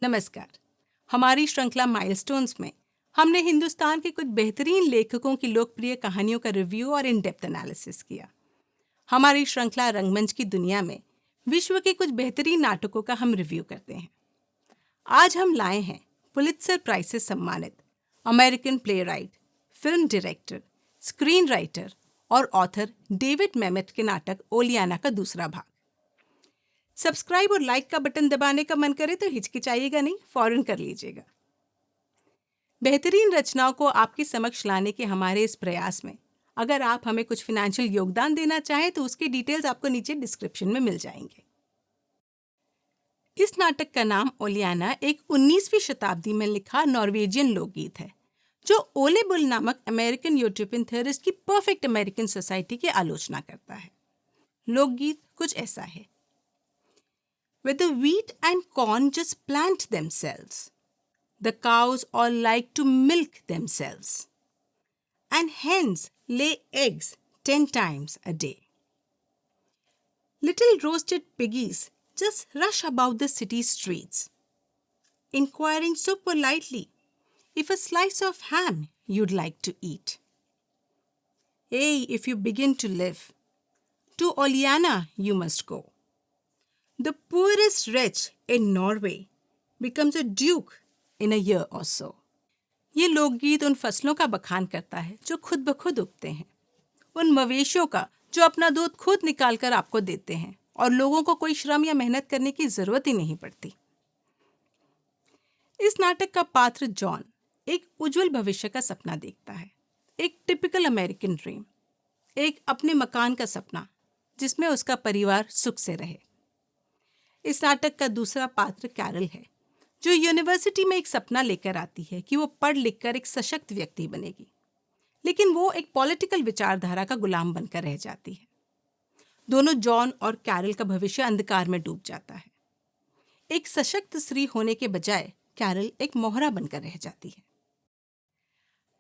नमस्कार। हमारी श्रृंखला माइलस्टोन्स में हमने हिंदुस्तान के कुछ बेहतरीन लेखकों की लोकप्रिय कहानियों का रिव्यू और इन डेप्थ एनालिसिस किया। हमारी श्रृंखला रंगमंच की दुनिया में विश्व के कुछ बेहतरीन नाटकों का हम रिव्यू करते हैं। आज हम लाए हैं पुलित्जर प्राइज से सम्मानित American playwright, film director, screen writer और ऑथर डेविड मैमेट के नाटक ओलियाना का दूसरा भाग। सब्सक्राइब और लाइक का बटन दबाने का मन करे तो हिचकिचाइएगा नहीं, फौरन कर लीजिएगा। बेहतरीन रचनाओं को आपके समक्ष लाने के हमारे इस प्रयास में अगर आप हमें कुछ फाइनेंशियल योगदान देना चाहें तो उसके डिटेल्स आपको नीचे डिस्क्रिप्शन में मिल जाएंगे। इस नाटक का नाम ओलियाना एक 19वीं शताब्दी में लिखा नॉर्वेजियन लोकगीत है जो ओले बुल नामक अमेरिकन यूटोपियन थ्योरिस्ट की परफेक्ट अमेरिकन सोसाइटी की आलोचना करता है। लोकगीत कुछ ऐसा है: Where the wheat and corn just plant themselves, the cows all like to milk themselves, and hens lay eggs 10 times a day. Little roasted piggies just rush about the city streets, inquiring so politely if a slice of ham you'd like to eat. Hey, if you begin to live, to Oliana you must go. The poorest wretch in Norway becomes a duke in a year or so. ये लोकगीत उन फसलों का बखान करता है जो खुद ब खुद उगते हैं, उन मवेशियों का जो अपना दूध खुद निकाल कर आपको देते हैं और लोगों को कोई श्रम या मेहनत करने की जरूरत ही नहीं पड़ती। इस नाटक का पात्र जॉन एक उज्जवल भविष्य का सपना देखता है, एक टिपिकल अमेरिकन ड्रीम, एक अपने मकान का सपना जिसमें उसका परिवार सुख से रहे। इस नाटक का दूसरा पात्र कैरल है जो यूनिवर्सिटी में एक सपना लेकर आती है कि वो पढ़ लिखकर एक सशक्त व्यक्ति बनेगी, लेकिन वो एक पॉलिटिकल विचारधारा का गुलाम बनकर रह जाती है। दोनों जॉन और कैरल का भविष्य अंधकार में डूब जाता है। एक सशक्त स्त्री होने के बजाय कैरल एक मोहरा बनकर रह जाती है।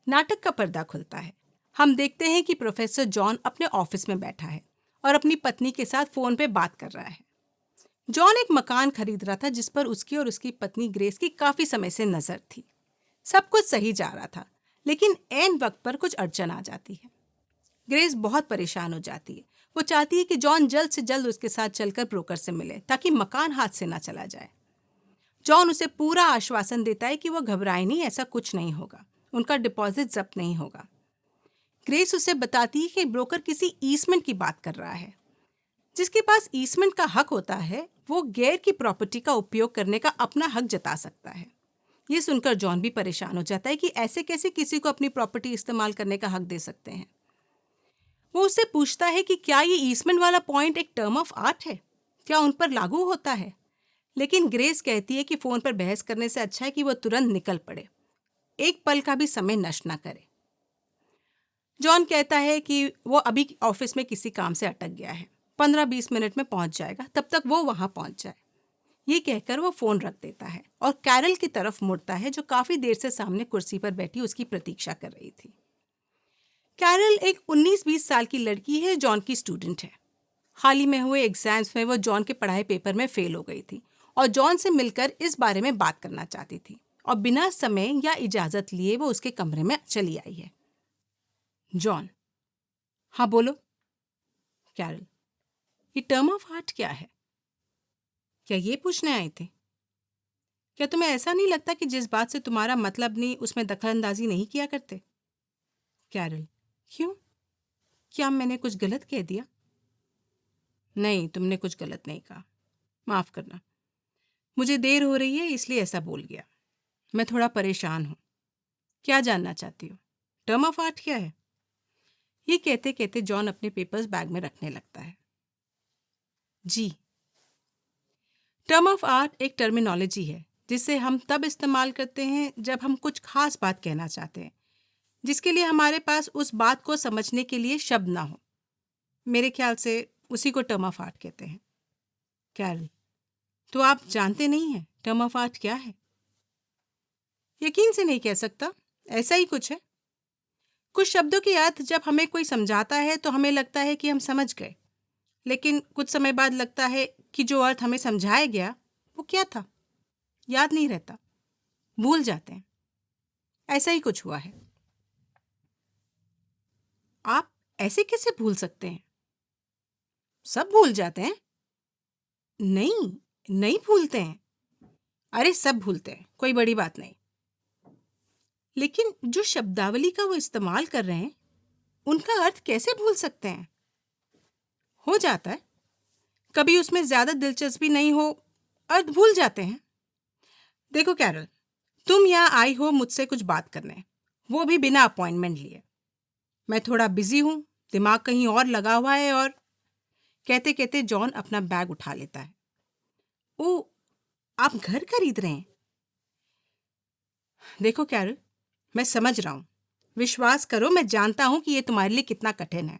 नाटक का पर्दा खुलता है। हम देखते हैं कि प्रोफेसर जॉन अपने ऑफिस में बैठा है और अपनी पत्नी के साथ फोन पे बात कर रहा है। जॉन एक मकान खरीद रहा था जिस पर उसकी और उसकी पत्नी ग्रेस की काफी समय से नजर थी। सब कुछ सही जा रहा था, लेकिन ऐन वक्त पर कुछ अड़चन आ जाती है। ग्रेस बहुत परेशान हो जाती है। वो चाहती है कि जॉन जल्द से जल्द उसके साथ चलकर ब्रोकर से मिले ताकि मकान हाथ से ना चला जाए। जॉन उसे पूरा आश्वासन देता है कि वो घबराए नहीं, ऐसा कुछ नहीं होगा, उनका डिपॉजिट जब्त नहीं होगा। ग्रेस उसे बताती है कि ब्रोकर किसी ईसमेंट की बात कर रहा है। जिसके पास ईसमेंट का हक होता है वो गैर की प्रॉपर्टी का उपयोग करने का अपना हक जता सकता है। ये सुनकर जॉन भी परेशान हो जाता है कि ऐसे कैसे किसी को अपनी प्रॉपर्टी इस्तेमाल करने का हक दे सकते हैं। वो उससे पूछता है कि क्या ये ईसमेंट वाला पॉइंट एक टर्म ऑफ आर्ट है, क्या उन पर लागू होता है। लेकिन ग्रेस कहती है कि फोन पर बहस करने से अच्छा है कि वो तुरंत निकल पड़े, एक पल का भी समय नष्ट ना करे। जॉन कहता है कि वो अभी ऑफिस में किसी काम से अटक गया है, 15-20 मिनट में पहुंच जाएगा, तब तक वो वहां पहुंच जाए। ये कहकर वो फोन रख देता है और कैरल की तरफ मुड़ता है जो काफी देर से सामने कुर्सी पर बैठी उसकी प्रतीक्षा कर रही थी। कैरल एक 19-20 साल की लड़की है, जॉन की स्टूडेंट है। हाल ही में हुए एग्जाम्स में वो जॉन के पढ़ाए पेपर में फेल हो गई थी और जॉन से मिलकर इस बारे में बात करना चाहती थी और बिना समय या इजाजत लिए वो उसके कमरे में चली आई है। जॉन: हाँ बोलो। कैरल: ये टर्म ऑफ आर्ट क्या है? क्या ये पूछने आए थे? क्या तुम्हें ऐसा नहीं लगता कि जिस बात से तुम्हारा मतलब नहीं उसमें दखलंदाजी नहीं किया करते? कैरल: क्यों, क्या मैंने कुछ गलत कह दिया? नहीं, तुमने कुछ गलत नहीं कहा, माफ करना, मुझे देर हो रही है इसलिए ऐसा बोल गया। मैं थोड़ा परेशान हूं। क्या जानना चाहती हो? टर्म ऑफ आर्ट क्या है? ये कहते कहते जॉन अपने पेपर्स बैग में रखने लगता है। जी, टर्म ऑफ आर्ट एक टर्मिनोलॉजी है जिसे हम तब इस्तेमाल करते हैं जब हम कुछ खास बात कहना चाहते हैं जिसके लिए हमारे पास उस बात को समझने के लिए शब्द ना हो। मेरे ख्याल से उसी को टर्म ऑफ आर्ट कहते हैं। कैरल: तो आप जानते नहीं हैं टर्म ऑफ आर्ट क्या है? यकीन से नहीं कह सकता, ऐसा ही कुछ है। कुछ शब्दों की अर्थ जब हमें कोई समझाता है तो हमें लगता है कि हम समझ गए, लेकिन कुछ समय बाद लगता है कि जो अर्थ हमें समझाया गया वो क्या था। याद नहीं रहता, भूल जाते हैं। ऐसा ही कुछ हुआ है। आप ऐसे कैसे भूल सकते हैं? सब भूल जाते हैं? नहीं, नहीं भूलते हैं। अरे सब भूलते हैं, कोई बड़ी बात नहीं। लेकिन जो शब्दावली का वो इस्तेमाल कर रहे हैं, उनका अर्थ कैसे भूल सकते हैं? हो जाता है, कभी उसमें ज्यादा दिलचस्पी नहीं हो, अर्थ भूल जाते हैं। देखो कैरल, तुम यहाँ आई हो मुझसे कुछ बात करने, वो भी बिना अपॉइंटमेंट लिए। मैं थोड़ा बिजी हूँ, दिमाग कहीं और लगा हुआ है। और कहते कहते जॉन अपना बैग उठा लेता है। ओ, आप घर खरीद रहे हैं? देखो कैरल, मैं समझ रहा हूँ, विश्वास करो, मैं जानता हूँ कि ये तुम्हारे लिए कितना कठिन है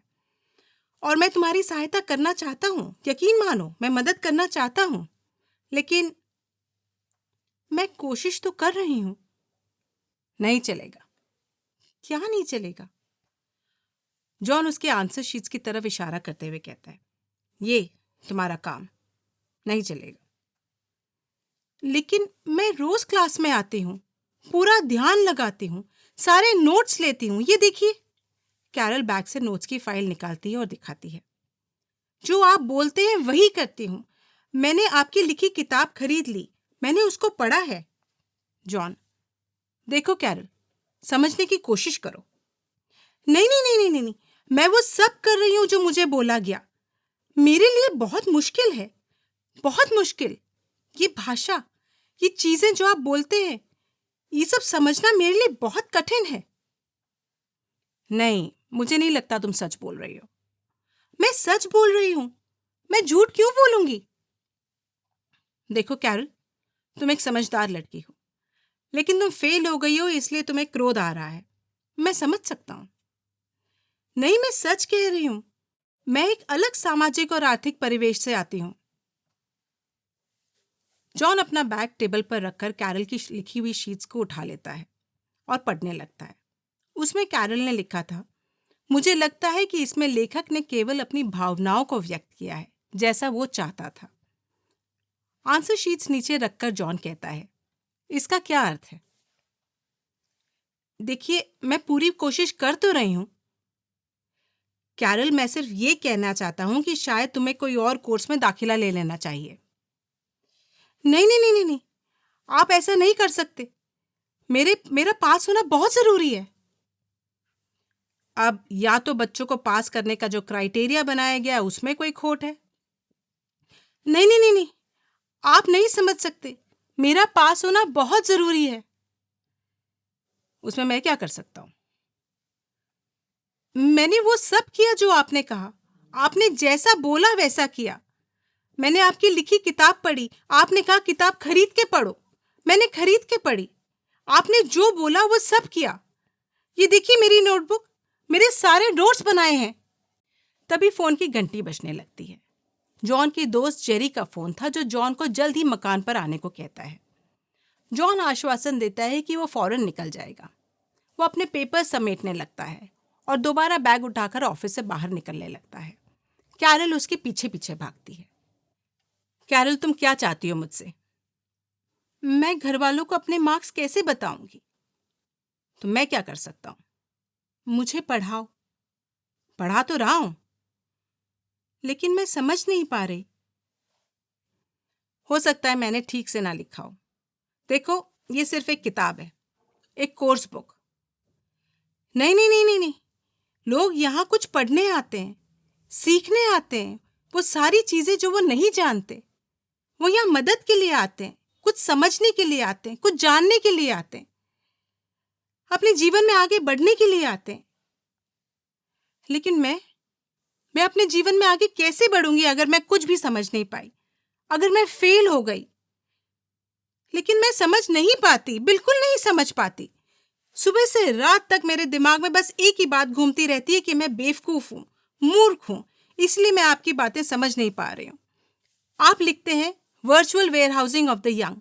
और मैं तुम्हारी सहायता करना चाहता हूँ। यकीन मानो, मैं मदद करना चाहता हूँ, लेकिन मैं कोशिश तो कर रही हूँ। नहीं चलेगा। क्या नहीं चलेगा? जॉन उसके आंसर शीट्स की तरफ इशारा करते हुए कहता है, ये तुम्हारा काम नहीं चलेगा। लेकिन मैं रोज क्लास में आती हूँ, पूरा ध्यान लगाती हूँ, सारे नोट्स लेती हूँ। ये देखिए। कैरल बैग से नोट्स की फाइल निकालती है और दिखाती है। जो आप बोलते हैं वही करती हूँ। मैंने आपकी लिखी किताब खरीद ली, मैंने उसको पढ़ा है। जॉन, देखो कैरल, समझने की कोशिश करो। नहीं नहीं नहीं नहीं नहीं नहीं, मैं वो सब कर रही हूँ जो मुझे बोला गया। मेरे लिए बहुत मुश्किल है, बहुत मुश्किल। ये भाषा, ये चीजें जो आप बोलते हैं, ये सब समझना मेरे लिए बहुत कठिन है। नहीं, मुझे नहीं लगता तुम सच बोल रही हो। मैं सच बोल रही हूं, मैं झूठ क्यों बोलूंगी? देखो कैरल, तुम एक समझदार लड़की हो, लेकिन तुम फेल हो गई हो, इसलिए तुम्हें क्रोध आ रहा है। मैं समझ सकता हूं। नहीं, मैं सच कह रही हूं। मैं एक अलग सामाजिक और आर्थिक परिवेश से आती हूं। जॉन अपना बैग टेबल पर रखकर कैरल की लिखी हुई शीट्स को उठा लेता है और पढ़ने लगता है। उसमें कैरल ने लिखा था, मुझे लगता है कि इसमें लेखक ने केवल अपनी भावनाओं को व्यक्त किया है, जैसा वो चाहता था। आंसर शीट्स नीचे रखकर जॉन कहता है, इसका क्या अर्थ है? देखिए, मैं पूरी कोशिश कर तो रही हूं। कैरल, मैं सिर्फ ये कहना चाहता हूं कि शायद तुम्हें कोई और कोर्स में दाखिला ले लेना चाहिए। नहीं नहीं नहीं नहीं नहीं, आप ऐसा नहीं कर सकते। मेरा पास होना बहुत जरूरी है। अब या तो बच्चों को पास करने का जो क्राइटेरिया बनाया गया है उसमें कोई खोट है। नहीं नहीं नहीं नहीं, आप नहीं समझ सकते। मेरा पास होना बहुत जरूरी है। उसमें मैं क्या कर सकता हूं? मैंने वो सब किया जो आपने कहा। आपने जैसा बोला वैसा किया। मैंने आपकी लिखी किताब पढ़ी। आपने कहा किताब खरीद के पढ़ो, मैंने खरीद के पढ़ी। आपने जो बोला वो सब किया। ये देखिए मेरी नोटबुक, मेरे सारे नोट्स बनाए हैं। तभी फोन की घंटी बजने लगती है। जॉन की दोस्त जेरी का फोन था, जो जॉन को जल्द ही मकान पर आने को कहता है। जॉन आश्वासन देता है कि वो फौरन निकल जाएगा। वो अपने पेपर समेटने लगता है और दोबारा बैग उठाकर ऑफिस से बाहर निकलने लगता है। कैरल उसके पीछे पीछे भागती है। कैरल, तुम क्या चाहती हो मुझसे? मैं घर वालों को अपने मार्क्स कैसे बताऊंगी? तो मैं क्या कर सकता हूं? मुझे पढ़ाओ। पढ़ा तो रहा हूं, लेकिन मैं समझ नहीं पा रही। हो सकता है मैंने ठीक से ना लिखा हो। देखो, ये सिर्फ एक किताब है, एक कोर्स बुक। नहीं नहीं नहीं नहीं नहीं, लोग यहाँ कुछ पढ़ने आते हैं, सीखने आते हैं, वो सारी चीजें जो वो नहीं जानते। वो यहाँ मदद के लिए आते हैं, कुछ समझने के लिए आते हैं, कुछ जानने के लिए आते हैं, अपने जीवन में आगे बढ़ने के लिए आते हैं। लेकिन मैं अपने जीवन में आगे कैसे बढ़ूंगी अगर मैं कुछ भी समझ नहीं पाई, अगर मैं फेल हो गई? लेकिन मैं समझ नहीं पाती, बिल्कुल नहीं समझ पाती। सुबह से रात तक मेरे दिमाग में बस एक ही बात घूमती रहती है कि मैं बेवकूफ हूं, मूर्ख हूं, इसलिए मैं आपकी बातें समझ नहीं पा रही हूं। आप लिखते हैं virtual warehousing of the young,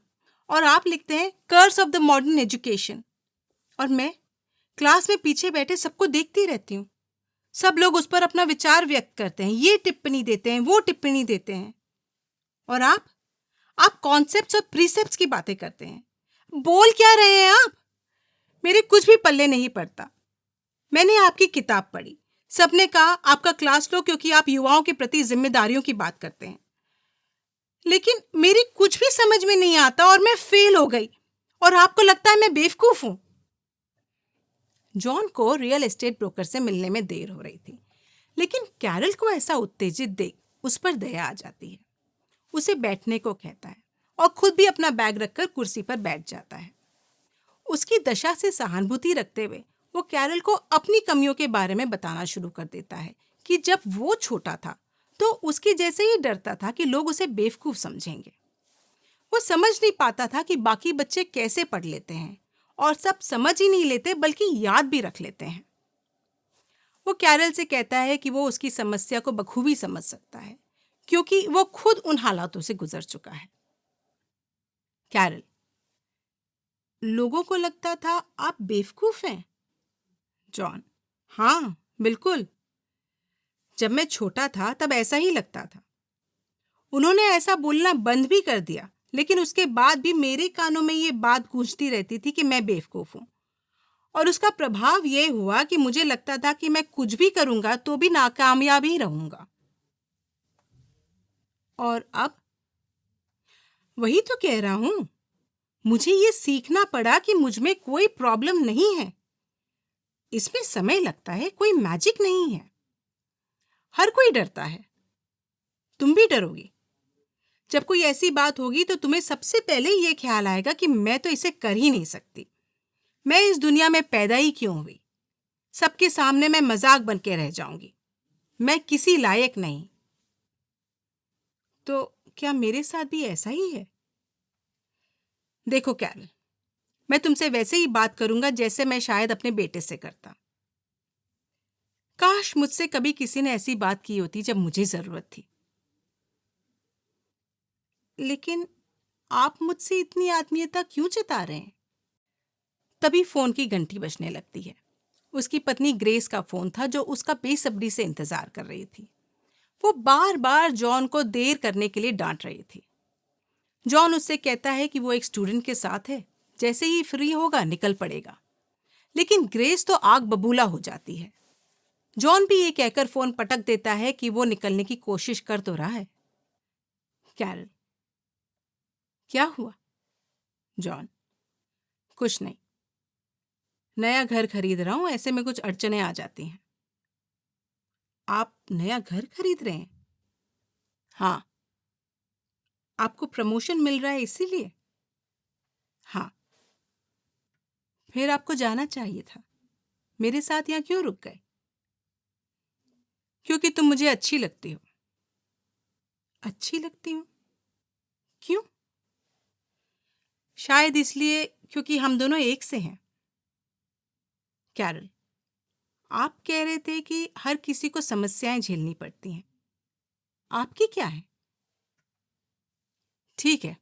और आप लिखते हैं curse of the modern education, और मैं क्लास में पीछे बैठे सबको देखती रहती हूँ। सब लोग उस पर अपना विचार व्यक्त करते हैं, ये टिप्पणी देते हैं, वो टिप्पणी देते हैं। और आप आप कॉन्सेप्ट्स और प्रीसेप्ट्स की बातें करते हैं। बोल क्या रहे हैं आप? मेरे कुछ भी पल्ले नहीं पड़ता। मैंने आपकी किताब पढ़ी, सबने कहा आपका क्लास लो क्योंकि आप युवाओं के प्रति जिम्मेदारियों की बात करते हैं, लेकिन मेरी कुछ भी समझ में नहीं आता और मैं फेल हो गई और आपको लगता है मैं बेवकूफ हूं। जॉन को रियल एस्टेट ब्रोकर से मिलने में देर हो रही थी, लेकिन कैरल को ऐसा उत्तेजित देख उस पर दया आ जाती है। उसे बैठने को कहता है और खुद भी अपना बैग रखकर कुर्सी पर बैठ जाता है। उसकी दशा से सहानुभूति रखते हुए वो कैरल को अपनी कमियों के बारे में बताना शुरू कर देता है कि जब वो छोटा था तो उसके जैसे ही डरता था कि लोग उसे बेवकूफ समझेंगे। वो समझ नहीं पाता था कि बाकी बच्चे कैसे पढ़ लेते हैं और सब समझ ही नहीं लेते बल्कि याद भी रख लेते हैं। वो कैरल से कहता है कि वो उसकी समस्या को बखूबी समझ सकता है क्योंकि वो खुद उन हालातों से गुजर चुका है। कैरल, लोगों को लगता था आप बेवकूफ हैं। जॉन, हाँ बिल्कुल। जब मैं छोटा था तब ऐसा ही लगता था। उन्होंने ऐसा बोलना बंद भी कर दिया, लेकिन उसके बाद भी मेरे कानों में ये बात गूंजती रहती थी कि मैं बेवकूफ हूं। और उसका प्रभाव ये हुआ कि मुझे लगता था कि मैं कुछ भी करूंगा तो भी नाकामयाब ही रहूंगा। और अब वही तो कह रहा हूं, मुझे ये सीखना पड़ा कि मुझ में कोई प्रॉब्लम नहीं है। इसमें समय लगता है, कोई मैजिक नहीं है। हर कोई डरता है, तुम भी डरोगी। जब कोई ऐसी बात होगी तो तुम्हें सबसे पहले ये ख्याल आएगा कि मैं तो इसे कर ही नहीं सकती। मैं इस दुनिया में पैदा ही क्यों हुई? सबके सामने मैं मजाक बन के रह जाऊंगी। मैं किसी लायक नहीं। तो क्या मेरे साथ भी ऐसा ही है? देखो कैरल, मैं तुमसे वैसे ही बात करूंगा जैसे मैं शायद अपने बेटे से करता। काश मुझसे कभी किसी ने ऐसी बात की होती जब मुझे जरूरत थी। लेकिन आप मुझसे इतनी आत्मीयता क्यों जता रहे हैं? तभी फोन की घंटी बजने लगती है। उसकी पत्नी ग्रेस का फोन था जो उसका बेसब्री से इंतजार कर रही थी। वो बार बार जॉन को देर करने के लिए डांट रही थी। जॉन उससे कहता है कि वो एक स्टूडेंट के साथ है, जैसे ही फ्री होगा निकल पड़ेगा। लेकिन ग्रेस तो आग बबूला हो जाती है। जॉन भी ये कहकर फोन पटक देता है कि वो निकलने की कोशिश कर तो रहा है। कैरल, क्या हुआ? जॉन, कुछ नहीं। नया घर खरीद रहा हूं, ऐसे में कुछ अड़चने आ जाती हैं। आप नया घर खरीद रहे हैं? हाँ। आपको प्रमोशन मिल रहा है इसीलिए? हाँ। फिर आपको जाना चाहिए था। मेरे साथ यहाँ क्यों रुक गए? क्योंकि तुम मुझे अच्छी लगती हो। अच्छी लगती हूँ? क्यों? शायद इसलिए क्योंकि हम दोनों एक से हैं। कैरल, आप कह रहे थे कि हर किसी को समस्याएं झेलनी पड़ती हैं। आपकी क्या है? ठीक है,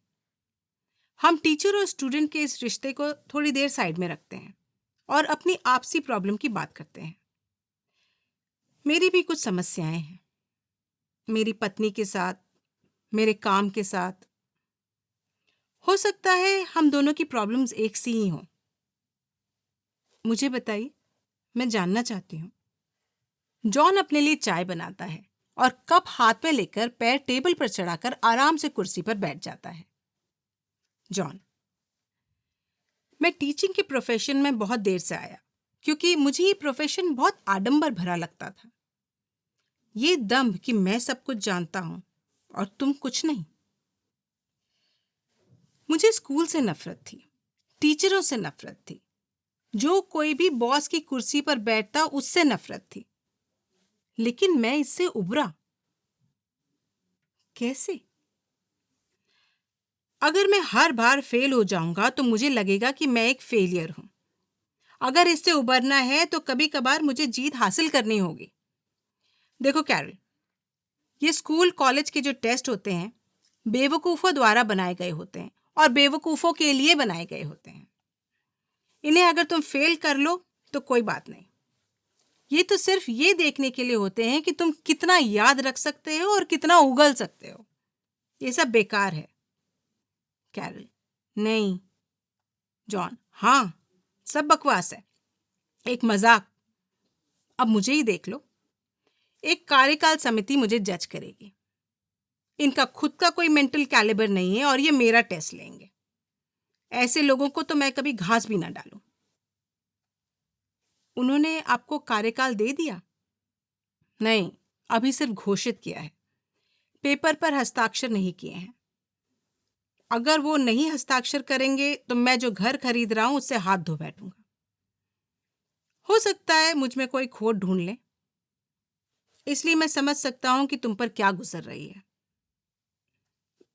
हम टीचर और स्टूडेंट के इस रिश्ते को थोड़ी देर साइड में रखते हैं और अपनी आपसी प्रॉब्लम की बात करते हैं। मेरी भी कुछ समस्याएं हैं, मेरी पत्नी के साथ, मेरे काम के साथ। हो सकता है हम दोनों की प्रॉब्लम्स एक सी ही हों। मुझे बताइए, मैं जानना चाहती हूँ। जॉन अपने लिए चाय बनाता है और कप हाथ में लेकर पैर टेबल पर चढ़ाकर आराम से कुर्सी पर बैठ जाता है। जॉन, मैं टीचिंग के प्रोफेशन में बहुत देर से आया क्योंकि मुझे ये प्रोफेशन बहुत आडंबर भरा लगता था। ये दम्भ कि मैं सब कुछ जानता हूं और तुम कुछ नहीं। मुझे स्कूल से नफरत थी, टीचरों से नफरत थी, जो कोई भी बॉस की कुर्सी पर बैठता उससे नफरत थी। लेकिन मैं इससे उबरा कैसे? अगर मैं हर बार फेल हो जाऊंगा तो मुझे लगेगा कि मैं एक फेलियर हूं। अगर इससे उबरना है तो कभी कभार मुझे जीत हासिल करनी होगी। देखो कैरल, ये स्कूल कॉलेज के जो टेस्ट होते हैं बेवकूफ़ों द्वारा बनाए गए होते हैं और बेवकूफ़ों के लिए बनाए गए होते हैं। इन्हें अगर तुम फेल कर लो तो कोई बात नहीं। ये तो सिर्फ ये देखने के लिए होते हैं कि तुम कितना याद रख सकते हो और कितना उगल सकते हो। ये सब बेकार है। कैरल, नहीं। जॉन, हाँ, सब बकवास है, एक मजाक। अब मुझे ही देख लो, एक कार्यकाल समिति मुझे जज करेगी। इनका खुद का कोई मेंटल कैलिबर नहीं है और ये मेरा टेस्ट लेंगे। ऐसे लोगों को तो मैं कभी घास भी ना डालूं। उन्होंने आपको कार्यकाल दे दिया? नहीं, अभी सिर्फ घोषित किया है, पेपर पर हस्ताक्षर नहीं किए हैं। अगर वो नहीं हस्ताक्षर करेंगे तो मैं जो घर खरीद रहा हूं उससे हाथ धो बैठूंगा। हो सकता है मुझ में कोई खोट ढूंढ लें, इसलिए मैं समझ सकता हूं कि तुम पर क्या गुजर रही है।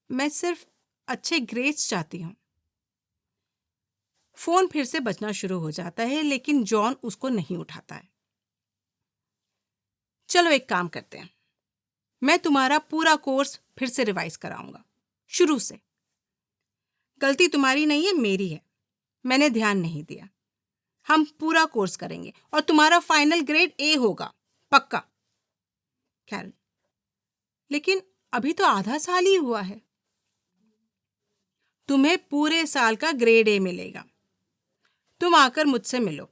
मैं सिर्फ अच्छे ग्रेड्स चाहती हूं। फोन फिर से बजना शुरू हो जाता है, लेकिन जॉन उसको नहीं उठाता है। चलो एक काम करते हैं, मैं तुम्हारा पूरा कोर्स फिर से रिवाइज कराऊंगा, शुरू से। गलती तुम्हारी नहीं है, मेरी है, मैंने ध्यान नहीं दिया। हम पूरा कोर्स करेंगे और तुम्हारा फाइनल ग्रेड ए होगा, पक्का। कैरल, लेकिन अभी तो आधा साल ही हुआ है। तुम्हें पूरे साल का ग्रेड ए मिलेगा। तुम आकर मुझसे मिलो,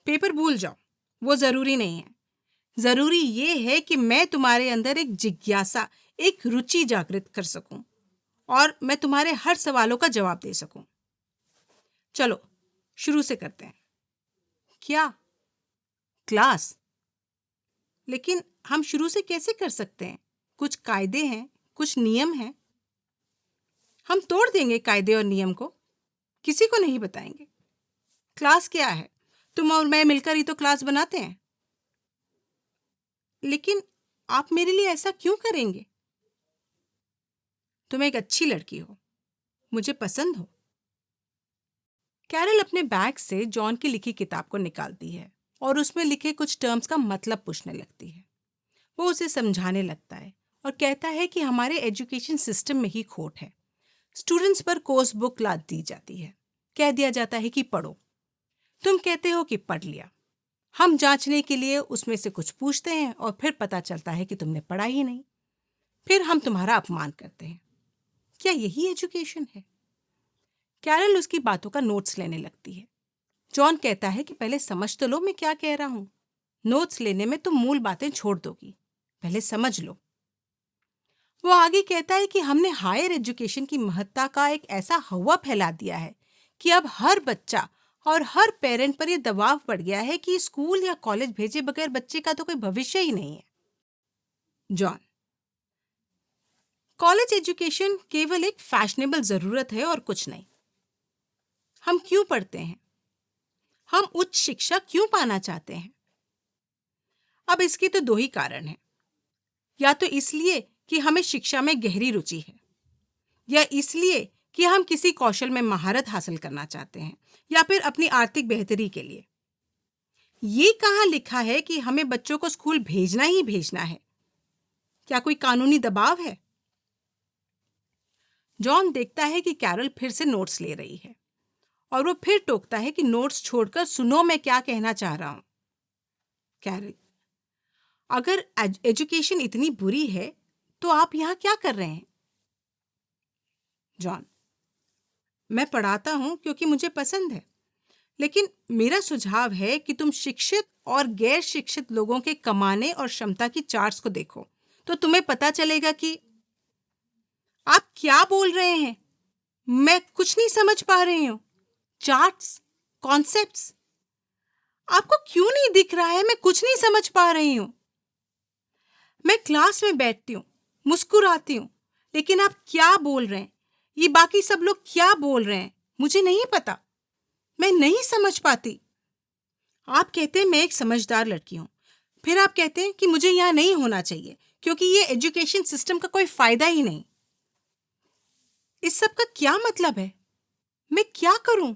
पेपर भूल जाओ, वो जरूरी नहीं है। जरूरी ये है कि मैं तुम्हारे अंदर एक जिज्ञासा, एक रुचि जागृत कर सकूं और मैं तुम्हारे हर सवालों का जवाब दे सकूं। चलो शुरू से करते हैं। क्या? क्लास? लेकिन हम शुरू से कैसे कर सकते हैं? कुछ कायदे हैं, कुछ नियम हैं। हम तोड़ देंगे कायदे और नियम को, किसी को नहीं बताएंगे। क्लास क्या है? तुम और मैं मिलकर ही तो क्लास बनाते हैं। लेकिन आप मेरे लिए ऐसा क्यों करेंगे? तुम एक अच्छी लड़की हो, मुझे पसंद हो। कैरल अपने बैग से जॉन की लिखी किताब को निकालती है और उसमें लिखे कुछ टर्म्स का मतलब पूछने लगती है। वो उसे समझाने लगता है और कहता है कि हमारे एजुकेशन सिस्टम में ही खोट है। स्टूडेंट्स पर कोर्स बुक लाद दी जाती है, कह दिया जाता है कि पढ़ो। तुम कहते हो कि पढ़ लिया। हम जांचने के लिए उसमें से कुछ पूछते हैं और फिर पता चलता है कि तुमने पढ़ा ही नहीं। फिर हम तुम्हारा अपमान करते हैं। क्या यही एजुकेशन है? कैरल उसकी बातों का नोट्स लेने लगती है। जॉन कहता है कि पहले समझ तो लो मैं क्या कह रहा हूं। नोट्स लेने में तुम मूल बातें छोड़ दोगी, पहले समझ लो। वो आगे कहता है कि हमने हायर एजुकेशन की महत्ता का एक ऐसा हवा फैला दिया है कि अब हर बच्चा और हर पेरेंट पर यह दबाव पड़ गया है कि स्कूल या कॉलेज भेजे बगैर बच्चे का तो कोई भविष्य ही नहीं है। जॉन, कॉलेज एजुकेशन केवल एक फैशनेबल जरूरत है और कुछ नहीं। हम क्यों पढ़ते हैं? हम उच्च शिक्षा क्यों पाना चाहते हैं? अब इसके तो दो ही कारण हैं। या तो इसलिए कि हमें शिक्षा में गहरी रुचि है, या इसलिए कि हम किसी कौशल में महारत हासिल करना चाहते हैं, या फिर अपनी आर्थिक बेहतरी के लिए। ये कहाँ लिखा है कि हमें बच्चों को स्कूल भेजना ही भेजना है? क्या कोई कानूनी दबाव है? जॉन देखता है कि कैरल फिर से नोट्स ले रही है और वो फिर टोकता है कि नोट्स छोड़कर सुनो मैं क्या कहना चाह रहा हूं। कैरल, अगर एजुकेशन इतनी बुरी है तो आप यहां क्या कर रहे हैं? जॉन, मैं पढ़ाता हूं क्योंकि मुझे पसंद है, लेकिन मेरा सुझाव है कि तुम शिक्षित और गैर शिक्षित लोगों के कमाने और क्षमता की चार्ट्स को देखो, तो तुम्हें पता चलेगा कि आप क्या बोल रहे हैं। मैं कुछ नहीं समझ पा रही हूं। चार्ट्स, कॉन्सेप्ट्स, आपको क्यों नहीं दिख रहा है? मैं कुछ नहीं समझ पा रही हूं। मैं क्लास में बैठती हूँ, मुस्कुराती हूँ, लेकिन आप क्या बोल रहे हैं, ये बाकी सब लोग क्या बोल रहे हैं, मुझे नहीं पता। मैं नहीं समझ पाती। आप कहते हैं मैं एक समझदार लड़की हूँ, फिर आप कहते हैं कि मुझे यहाँ नहीं होना चाहिए क्योंकि ये एजुकेशन सिस्टम का कोई फायदा ही नहीं। इस सब का क्या मतलब है? मैं क्या करूं?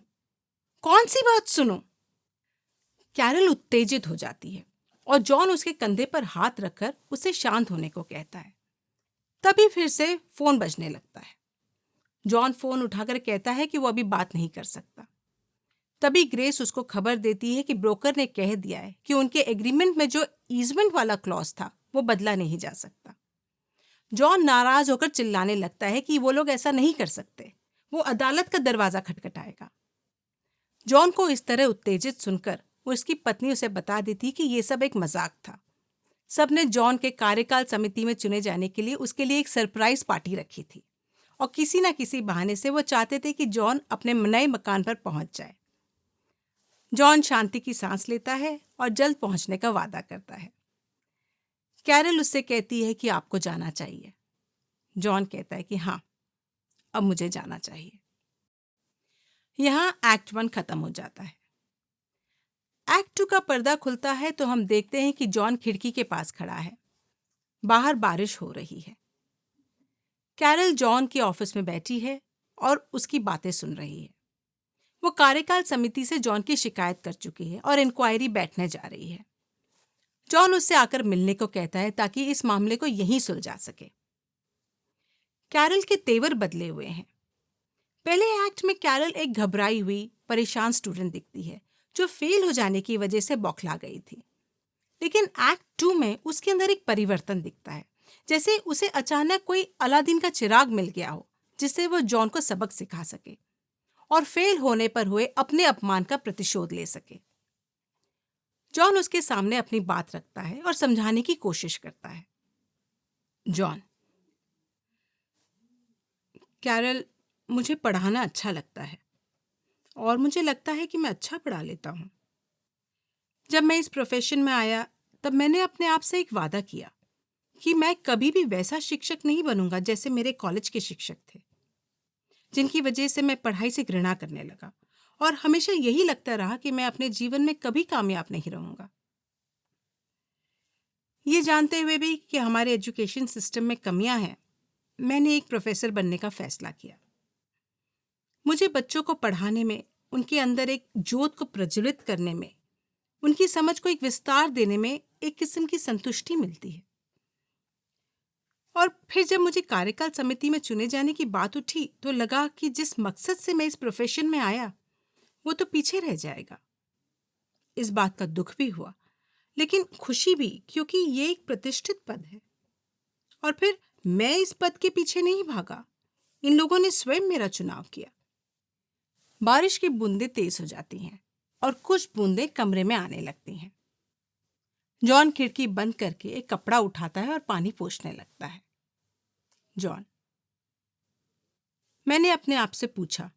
कौन सी बात सुनूं? कैरल उत्तेजित हो जाती है और जॉन उसके कंधे पर हाथ रखकर उसे शांत होने को कहता है। तभी फिर से फोन बजने लगता है। जॉन फोन उठाकर कहता है कि वो अभी बात नहीं कर सकता। तभी ग्रेस उसको खबर देती है कि ब्रोकर ने कह दिया है कि उनके एग्रीमेंट में जो ईजमेंट वाला क्लॉज था वो बदला नहीं जा सकता। जॉन नाराज होकर चिल्लाने लगता है कि वो लोग ऐसा नहीं कर सकते, वो अदालत का दरवाजा खटखटाएगा। जॉन को इस तरह उत्तेजित सुनकर उसकी पत्नी उसे बता देती कि ये सब एक मजाक था। सबने जॉन के कार्यकाल समिति में चुने जाने के लिए उसके लिए एक सरप्राइज पार्टी रखी थी और किसी न किसी बहाने से वो चाहते थे कि जॉन अपने नए मकान पर पहुंच जाए। जॉन शांति की सांस लेता है और जल्द पहुंचने का वादा करता है। कैरल उससे कहती है कि आपको जाना चाहिए। जॉन कहता है कि हाँ, अब मुझे जाना चाहिए। यहां एक्ट 1 खत्म हो जाता है। एक्ट 2 का पर्दा खुलता है तो हम देखते हैं कि जॉन खिड़की के पास खड़ा है। बाहर बारिश हो रही है। कैरल जॉन के ऑफिस में बैठी है और उसकी बातें सुन रही है। वो कार्यकाल समिति से जॉन की शिकायत कर चुकी है और इंक्वायरी बैठने जा रही है। जॉन उससे आकर मिलने को कहता है ताकि इस मामले को यहीं सुलझा सके। कैरल के तेवर बदले हुए हैं। पहले एक्ट में कैरल एक घबराई हुई, परेशान स्टूडेंट दिखती है जो फेल हो जाने की वजह से बौखला गई थी। लेकिन एक्ट 2 में उसके अंदर एक परिवर्तन दिखता है, जैसे उसे अचानक कोई अलादीन का चिराग मिल गया हो जिससे वो जॉन को सबक सिखा सके और फेल होने पर हुए अपने अपमान का प्रतिशोध ले सके। जॉन उसके सामने अपनी बात रखता है और समझाने की कोशिश करता है। जॉन, कैरल, मुझे पढ़ाना अच्छा लगता है और मुझे लगता है कि मैं अच्छा पढ़ा लेता हूँ। जब मैं इस प्रोफेशन में आया तब मैंने अपने आप से एक वादा किया कि मैं कभी भी वैसा शिक्षक नहीं बनूंगा जैसे मेरे कॉलेज के शिक्षक थे, जिनकी वजह से मैं पढ़ाई से घृणा करने लगा और हमेशा यही लगता रहा कि मैं अपने जीवन में कभी कामयाब नहीं रहूंगा। ये जानते हुए भी कि हमारे एजुकेशन सिस्टम में कमियां हैं, मैंने एक प्रोफेसर बनने का फैसला किया। मुझे बच्चों को पढ़ाने में, उनके अंदर एक जोत को प्रज्वलित करने में, उनकी समझ को एक विस्तार देने में एक किस्म की संतुष्टि मिलती है। और फिर जब मुझे कार्यकाल समिति में चुने जाने की बात उठी तो लगा कि जिस मकसद से मैं इस प्रोफेशन में आया वो तो पीछे रह जाएगा। इस बात का दुख भी हुआ, लेकिन खुशी भी, क्योंकि ये एक प्रतिष्ठित पद है। और फिर मैं इस पद के पीछे नहीं भागा, इन लोगों ने स्वयं मेरा चुनाव किया। बारिश की बूंदें तेज हो जाती हैं और कुछ बूंदें कमरे में आने लगती हैं। जॉन खिड़की बंद करके एक कपड़ा उठाता है और पानी पोंछने लगता है। जॉन, मैंने अपने आप से पूछा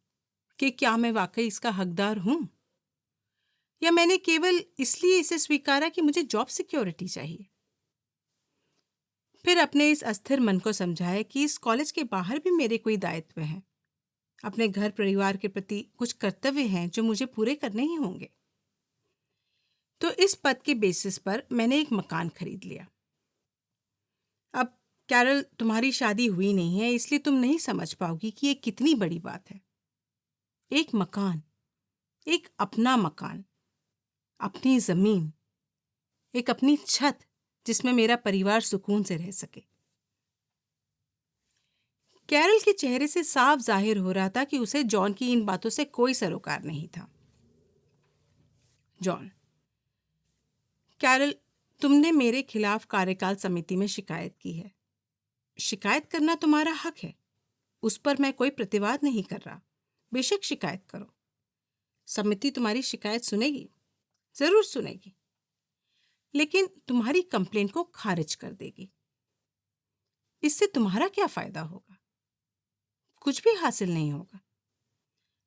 कि क्या मैं वाकई इसका हकदार हूं, या मैंने केवल इसलिए इसे स्वीकारा कि मुझे जॉब सिक्योरिटी चाहिए। फिर अपने इस अस्थिर मन को समझाया कि इस कॉलेज के बाहर भी मेरे कोई दायित्व हैं, अपने घर परिवार के प्रति कुछ कर्तव्य हैं जो मुझे पूरे करने ही होंगे। तो इस पद के बेसिस पर मैंने एक मकान खरीद लिया। अब कैरल, तुम्हारी शादी हुई नहीं है, इसलिए तुम नहीं समझ पाओगी कि ये कितनी बड़ी बात है। एक मकान, एक अपना मकान, अपनी जमीन, एक अपनी छत जिसमें मेरा परिवार सुकून से रह सके। कैरल के चेहरे से साफ जाहिर हो रहा था कि उसे जॉन की इन बातों से कोई सरोकार नहीं था। जॉन, कैरल, तुमने मेरे खिलाफ कार्यकाल समिति में शिकायत की है। शिकायत करना तुम्हारा हक है, उस पर मैं कोई प्रतिवाद नहीं कर रहा। बेशक शिकायत करो, समिति तुम्हारी शिकायत सुनेगी, जरूर सुनेगी, लेकिन तुम्हारी कंप्लेंट को खारिज कर देगी। इससे तुम्हारा क्या फायदा होगा? कुछ भी हासिल नहीं होगा,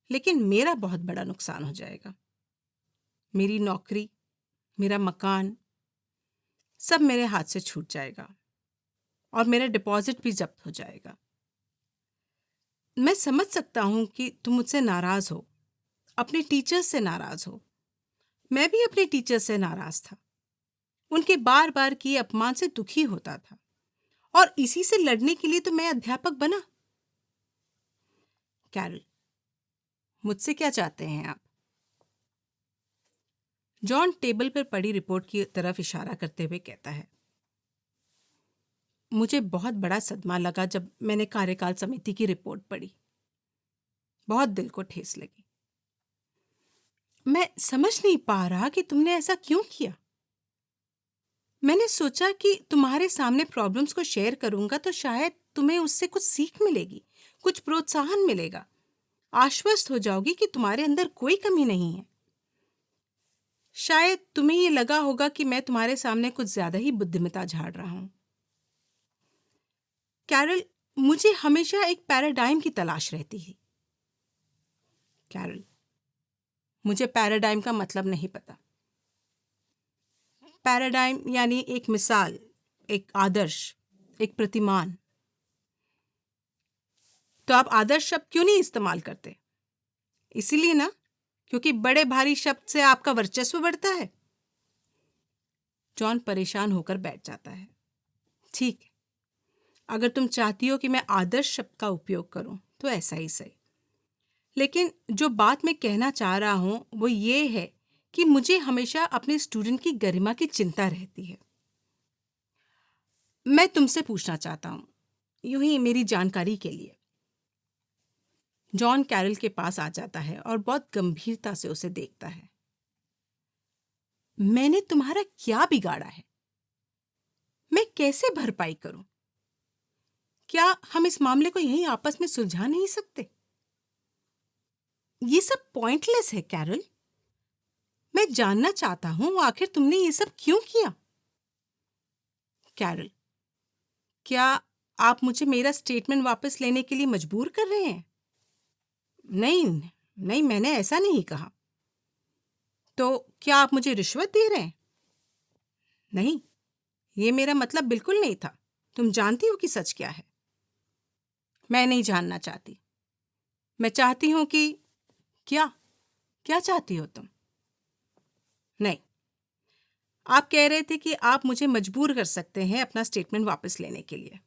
लेकिन मेरा बहुत बड़ा नुकसान हो जाएगा। मेरी नौकरी, मेरा मकान, सब मेरे हाथ से छूट जाएगा और मेरा डिपॉजिट भी जब्त हो जाएगा। मैं समझ सकता हूं कि तुम मुझसे नाराज हो, अपने टीचर्स से नाराज हो। मैं भी अपने टीचर्स से नाराज था, उनके बार बार किए अपमान से दुखी होता था, और इसी से लड़ने के लिए तो मैं अध्यापक बना। कैरल, मुझसे क्या चाहते हैं आप? जॉन टेबल पर पड़ी रिपोर्ट की तरफ इशारा करते हुए कहता है, मुझे बहुत बड़ा सदमा लगा जब मैंने कार्यकाल समिति की रिपोर्ट पढ़ी। बहुत दिल को ठेस लगी। मैं समझ नहीं पा रहा कि तुमने ऐसा क्यों किया। मैंने सोचा कि तुम्हारे सामने प्रॉब्लम्स को शेयर करूंगा तो शायद तुम्हें उससे कुछ सीख मिलेगी, कुछ प्रोत्साहन मिलेगा। आश्वस्त हो जाओगी कि तुम्हारे अंदर कोई कमी नहीं है। शायद तुम्हें ये लगा होगा कि मैं तुम्हारे सामने कुछ ज्यादा ही बुद्धिमत्ता झाड़ रहा हूं। कैरल, मुझे हमेशा एक पैराडाइम की तलाश रहती है। कैरल, मुझे पैराडाइम का मतलब नहीं पता। पैराडाइम यानी एक मिसाल, एक आदर्श, एक प्रतिमान। तो आप आदर्श शब्द क्यों नहीं इस्तेमाल करते? इसीलिए ना, क्योंकि बड़े भारी शब्द से आपका वर्चस्व बढ़ता है। जॉन परेशान होकर बैठ जाता है। ठीक है, अगर तुम चाहती हो कि मैं आदर्श शब्द का उपयोग करूं तो ऐसा ही सही। लेकिन जो बात मैं कहना चाह रहा हूं वो ये है कि मुझे हमेशा अपने स्टूडेंट की गरिमा की चिंता रहती है। मैं तुमसे पूछना चाहता हूं, यूं ही मेरी जानकारी के लिए। जॉन कैरल के पास आ जाता है और बहुत गंभीरता से उसे देखता है। मैंने तुम्हारा क्या बिगाड़ा है? मैं कैसे भरपाई करूं? क्या हम इस मामले को यहीं आपस में सुलझा नहीं सकते? ये सब पॉइंटलेस है कैरल। मैं जानना चाहता हूं आखिर तुमने ये सब क्यों किया? कैरल, क्या आप मुझे मेरा स्टेटमेंट वापस लेने के लिए मजबूर कर रहे हैं? नहीं, नहीं, मैंने ऐसा नहीं कहा। तो क्या आप मुझे रिश्वत दे रहे हैं? नहीं, ये मेरा मतलब बिल्कुल नहीं था। तुम जानती हो कि सच क्या है। मैं नहीं जानना चाहती। मैं चाहती हूं कि क्या क्या चाहती हो तुम? नहीं, आप कह रहे थे कि आप मुझे मजबूर कर सकते हैं अपना स्टेटमेंट वापस लेने के लिए।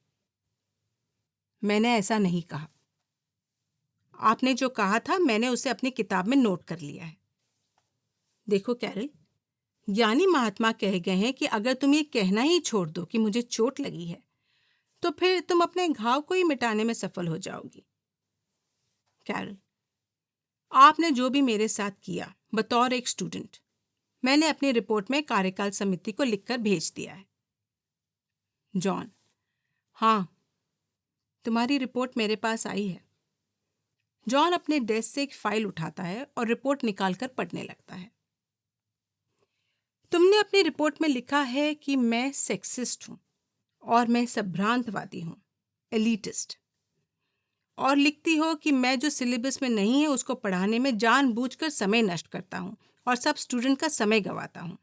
मैंने ऐसा नहीं कहा। आपने जो कहा था मैंने उसे अपनी किताब में नोट कर लिया है। देखो कैरल, ज्ञानी महात्मा कह गए हैं कि अगर तुम ये कहना ही छोड़ दो कि मुझे चोट लगी है तो फिर तुम अपने घाव को ही मिटाने में सफल हो जाओगी। कैरल, आपने जो भी मेरे साथ किया बतौर एक स्टूडेंट, मैंने अपनी रिपोर्ट में कार्यकाल समिति को लिखकर भेज दिया है। जॉन, हाँ, तुम्हारी रिपोर्ट मेरे पास आई है। जॉन अपने डेस्क से एक फाइल उठाता है और रिपोर्ट निकालकर पढ़ने लगता है। तुमने अपनी रिपोर्ट में लिखा है कि मैं सेक्सिस्ट हूं और मैं संभ्रांतवादी हूं, एलिटिस्ट। और लिखती हो कि मैं जो सिलेबस में नहीं है उसको पढ़ाने में जानबूझकर समय नष्ट करता हूं और सब स्टूडेंट का समय गंवाता हूं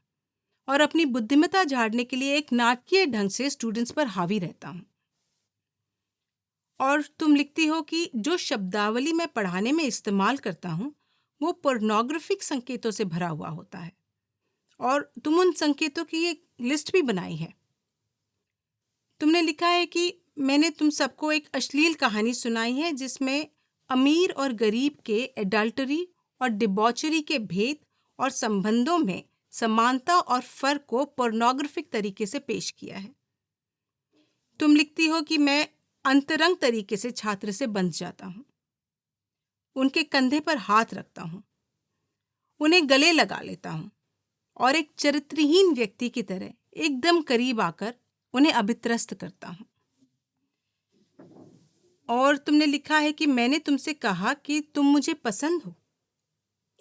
और अपनी बुद्धिमत्ता झाड़ने के लिए एक नाटकीय ढंग से स्टूडेंट्स पर हावी रहता हूं। और तुम लिखती हो कि जो शब्दावली मैं पढ़ाने में इस्तेमाल करता हूं वो पोर्नोग्राफिक संकेतों से भरा हुआ होता है और तुम उन संकेतों की एक लिस्ट भी बनाई है। तुमने लिखा है कि मैंने तुम सबको एक अश्लील कहानी सुनाई है जिसमें अमीर और गरीब के एडल्टरी और डिबॉचरी के भेद और संबंधों में समानता और फर्क को पोर्नोग्राफिक तरीके से पेश किया है। तुम लिखती हो कि मैं अंतरंग तरीके से छात्र से बंध जाता हूं, उनके कंधे पर हाथ रखता हूं, उन्हें गले लगा लेता हूं और एक चरित्रहीन व्यक्ति की तरह एकदम करीब आकर उन्हें अभित्रस्त करता हूं। और तुमने लिखा है कि मैंने तुमसे कहा कि तुम मुझे पसंद हो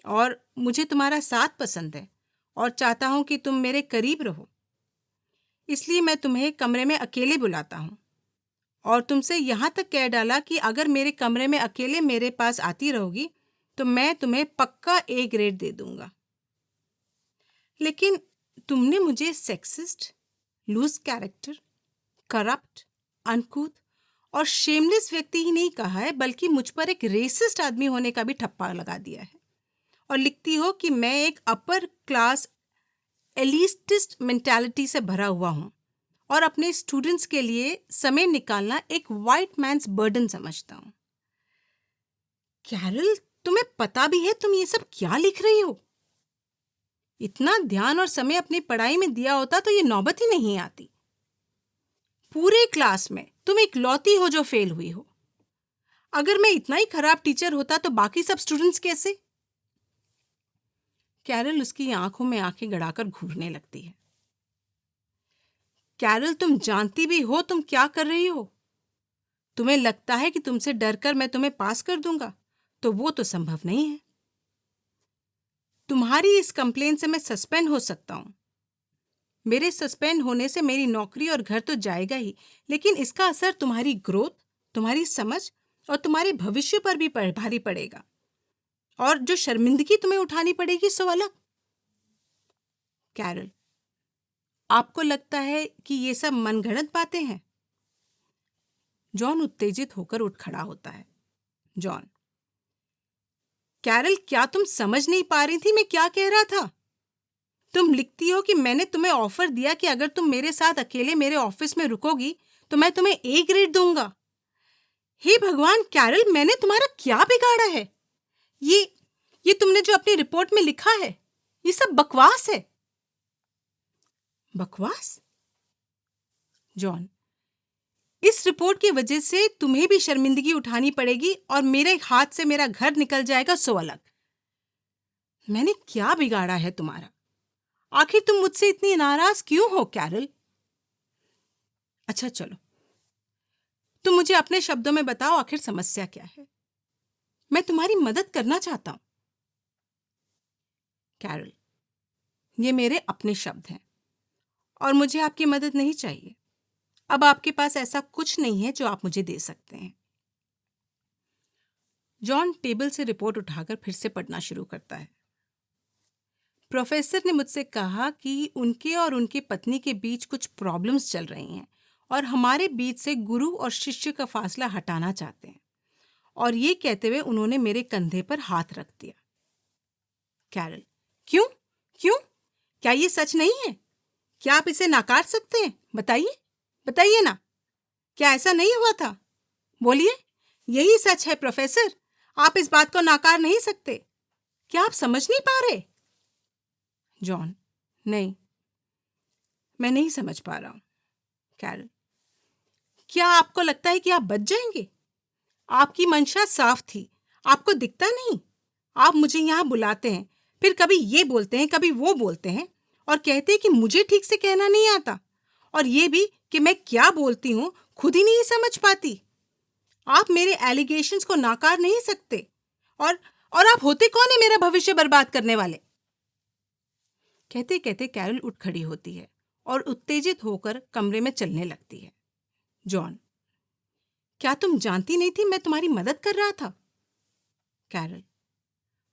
और मुझे तुम्हारा साथ पसंद है और चाहता हूं कि तुम मेरे करीब रहो। इसलिए मैं तुम्हें कमरे में अकेले बुलाता हूं और तुमसे यहां तक कह डाला कि अगर मेरे कमरे में अकेले मेरे पास आती रहोगी तो मैं तुम्हें पक्का ए ग्रेड दे दूंगा। लेकिन तुमने मुझे सेक्सिस्ट, लूज कैरेक्टर, करप्ट, अनकूथ और शेमलेस व्यक्ति ही नहीं कहा है बल्कि मुझ पर एक रेसिस्ट आदमी होने का भी ठप्पा लगा दिया है और लिखती हो कि मैं एक अपर क्लास एलिटिस्ट मेंटालिटी से भरा हुआ हूं और अपने स्टूडेंट्स के लिए समय निकालना एक व्हाइट मैन्स बर्डन समझता हूं। कैरल, तुम्हें पता भी है तुम ये सब क्या लिख रही हो? इतना ध्यान और समय अपनी पढ़ाई में दिया होता तो ये नौबत ही नहीं आती। पूरे क्लास में तुम इकलौती हो जो फेल हुई हो। अगर मैं इतना ही खराब टीचर होता तो बाकी सब स्टूडेंट्स कैसे? कैरल उसकी आंखों में आंखें गड़ाकर घूरने लगती है। कैरल, तुम जानती भी हो तुम क्या कर रही हो? तुम्हें लगता है कि तुमसे डरकर मैं तुम्हें पास कर दूंगा तो वो तो संभव नहीं है। तुम्हारी इस कंप्लेन से मैं सस्पेंड हो सकता हूं। मेरे सस्पेंड होने से मेरी नौकरी और घर तो जाएगा ही, लेकिन इसका असर तुम्हारी ग्रोथ, तुम्हारी समझ और तुम्हारे भविष्य पर भी भारी पड़ेगा। और जो शर्मिंदगी तुम्हें उठानी पड़ेगी सो अलग। कैरल, आपको लगता है कि ये सब मनगढ़ंत बातें हैं? जॉन उत्तेजित होकर उठ खड़ा होता है। जॉन: कैरल, क्या तुम समझ नहीं पा रही थी मैं क्या कह रहा था? तुम लिखती हो कि मैंने तुम्हें ऑफर दिया कि अगर तुम मेरे साथ अकेले मेरे ऑफिस में रुकोगी तो मैं तुम्हें ए ग्रेड दूंगा। हे भगवान कैरल, मैंने तुम्हारा क्या बिगाड़ा है? ये ये तुमने जो अपनी रिपोर्ट में लिखा है, ये सब बकवास है। बकवास? जॉन: इस रिपोर्ट की वजह से तुम्हें भी शर्मिंदगी उठानी पड़ेगी और मेरे हाथ से मेरा घर निकल जाएगा सो अलग। मैंने क्या बिगाड़ा है तुम्हारा? आखिर तुम मुझसे इतनी नाराज क्यों हो कैरल? अच्छा चलो, तुम मुझे अपने शब्दों में बताओ आखिर समस्या क्या है। मैं तुम्हारी मदद करना चाहता हूं। कैरल: ये मेरे अपने शब्द हैं और मुझे आपकी मदद नहीं चाहिए। अब आपके पास ऐसा कुछ नहीं है जो आप मुझे दे सकते हैं। जॉन टेबल से रिपोर्ट उठाकर फिर से पढ़ना शुरू करता है। प्रोफेसर ने मुझसे कहा कि उनके और उनकी पत्नी के बीच कुछ प्रॉब्लम्स चल रही हैं और हमारे बीच से गुरु और शिष्य का फासला हटाना चाहते हैं। और ये कहते हुए उन्होंने मेरे कंधे पर हाथ रख दिया। कैरल: क्यों? क्यों? क्या ये सच नहीं है? क्या आप इसे नकार सकते हैं? बताइए, बताइए ना। क्या ऐसा नहीं हुआ था? बोलिए। यही सच है प्रोफेसर, आप इस बात को नकार नहीं सकते। क्या आप समझ नहीं पा रहे? जॉन: नहीं, मैं नहीं समझ पा रहा हूं। कैरल: क्या आपको लगता है कि आप बच जाएंगे? आपकी मंशा साफ थी, आपको दिखता नहीं? आप मुझे यहाँ बुलाते हैं, फिर कभी ये बोलते हैं, कभी वो बोलते हैं और कहते हैं कि मुझे ठीक से कहना नहीं आता, और ये भी कि मैं क्या बोलती हूँ खुद ही नहीं समझ पाती। आप मेरे एलिगेशंस को नाकार नहीं सकते। और आप होते कौन है मेरा भविष्य बर्बाद करने वाले? कहते कहते कैरल उठ खड़ी होती है और उत्तेजित होकर कमरे में चलने लगती है। जॉन: क्या तुम जानती नहीं थी मैं तुम्हारी मदद कर रहा था? कैरल: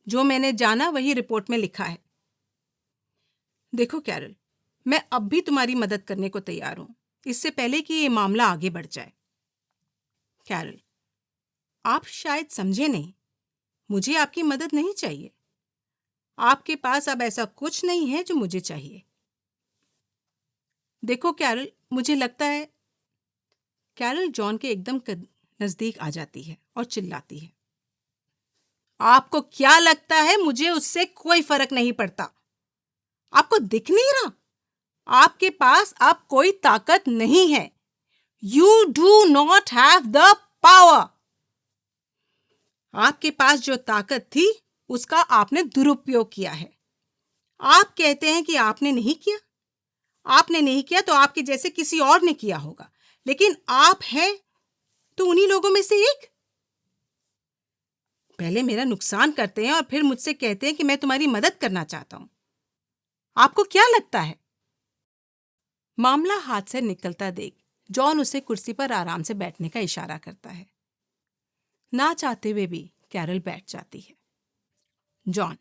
जो मैंने जाना वही रिपोर्ट में लिखा है। देखो कैरल, मैं अब भी तुम्हारी मदद करने को तैयार हूं, इससे पहले कि ये मामला आगे बढ़ जाए। कैरल: आप शायद समझे नहीं, मुझे आपकी मदद नहीं चाहिए। आपके पास अब ऐसा कुछ नहीं है जो मुझे चाहिए। देखो कैरल, मुझे लगता है। कैरल जॉन के एकदम नजदीक आ जाती है और चिल्लाती है। आपको क्या लगता है मुझे उससे कोई फर्क नहीं पड़ता? आपको दिख नहीं रहा? आपके पास अब कोई ताकत नहीं है। You do not have the power. आपके पास जो ताकत थी उसका आपने दुरुपयोग किया है। आप कहते हैं कि आपने नहीं किया। आपने नहीं किया तो आपके जैसे किसी और ने किया होगा, लेकिन आप हैं तो उन्हीं लोगों में से एक। पहले मेरा नुकसान करते हैं और फिर मुझसे कहते हैं कि मैं तुम्हारी मदद करना चाहता हूं। आपको क्या लगता है? मामला हाथ से निकलता देख जॉन उसे कुर्सी पर आराम से बैठने का इशारा करता है। ना चाहते हुए भी कैरल बैठ जाती है। जॉन: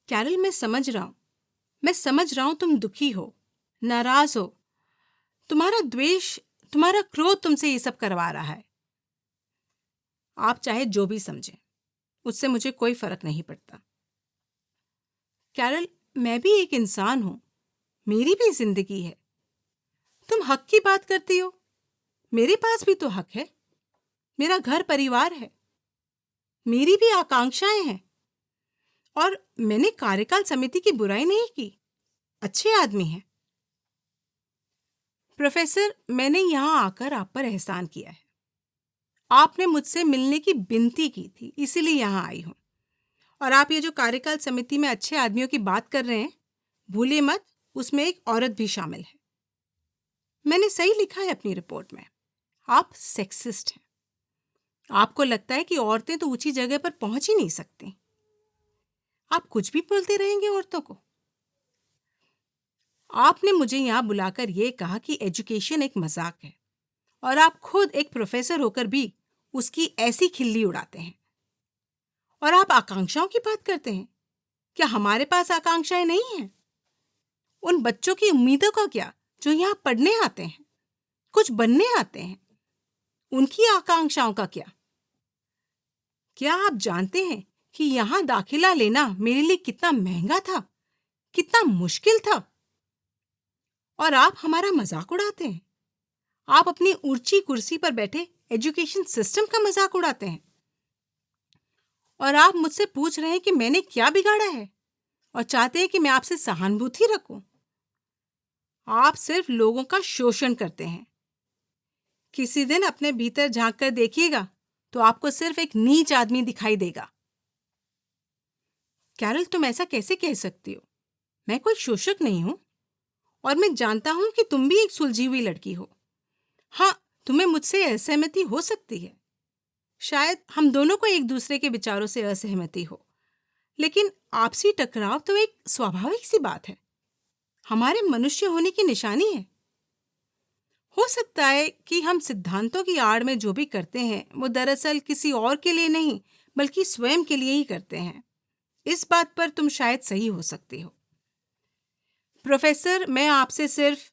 कैरल, मैं समझ रहा हूं तुम दुखी हो, नाराज हो। तुम्हारा द्वेष, तुम्हारा क्रोध तुमसे ये सब करवा रहा है। आप चाहे जो भी समझें, उससे मुझे कोई फर्क नहीं पड़ता। कैरल, मैं भी एक इंसान हूं, मेरी भी जिंदगी है। तुम हक की बात करती हो, मेरे पास भी तो हक है। मेरा घर परिवार है, मेरी भी आकांक्षाएं हैं। और मैंने कार्यकाल समिति की बुराई नहीं की, अच्छे आदमी हैं। प्रोफेसर, मैंने यहां आकर आप पर एहसान किया है। आपने मुझसे मिलने की विनती की थी, इसीलिए यहां आई हूं। और आप ये जो कार्यकाल समिति में अच्छे आदमियों की बात कर रहे हैं, भूलिए मत, उसमें एक औरत भी शामिल है। मैंने सही लिखा है अपनी रिपोर्ट में, आप सेक्सिस्ट हैं। आपको लगता है कि औरतें तो ऊंची जगह पर पहुंच ही नहीं सकती। आप कुछ भी बोलते रहेंगे औरतों को। आपने मुझे यहां बुलाकर यह कहा कि एजुकेशन एक मजाक है, और आप खुद एक प्रोफेसर होकर भी उसकी ऐसी खिल्ली उड़ाते हैं। और आप आकांक्षाओं की बात करते हैं। क्या हमारे पास आकांक्षाएं नहीं हैं? उन बच्चों की उम्मीदों का क्या, जो यहाँ पढ़ने आते हैं, कुछ बनने आते हैं? उनकी आकांक्षाओं का क्या? क्या आप जानते हैं कि यहाँ दाखिला लेना मेरे लिए कितना महंगा था, कितना मुश्किल था? और आप हमारा मजाक उड़ाते हैं। आप अपनी ऊंची कुर्सी पर बैठे एजुकेशन सिस्टम का मजाक उड़ाते हैं। और आप मुझसे पूछ रहे हैं कि मैंने क्या बिगाड़ा है, और चाहते हैं कि मैं आपसे सहानुभूति रखूं। आप सिर्फ लोगों का शोषण करते हैं। किसी दिन अपने भीतर झांक कर देखिएगा तो आपको सिर्फ एक नीच आदमी दिखाई देगा। कैरल, तुम ऐसा कैसे कह सकती हो? मैं कोई शोषक नहीं हूं, और मैं जानता हूं कि तुम भी एक सुलझी हुई लड़की हो। हाँ, तुम्हें मुझसे असहमति हो सकती है। शायद हम दोनों को एक दूसरे के विचारों से असहमति हो, लेकिन आपसी टकराव तो एक स्वाभाविक सी बात है, हमारे मनुष्य होने की निशानी है। हो सकता है कि हम सिद्धांतों की आड़ में जो भी करते हैं वो दरअसल किसी और के लिए नहीं, बल्कि स्वयं के लिए ही करते हैं। इस बात पर तुम शायद सही हो सकती हो। प्रोफेसर, मैं आपसे सिर्फ।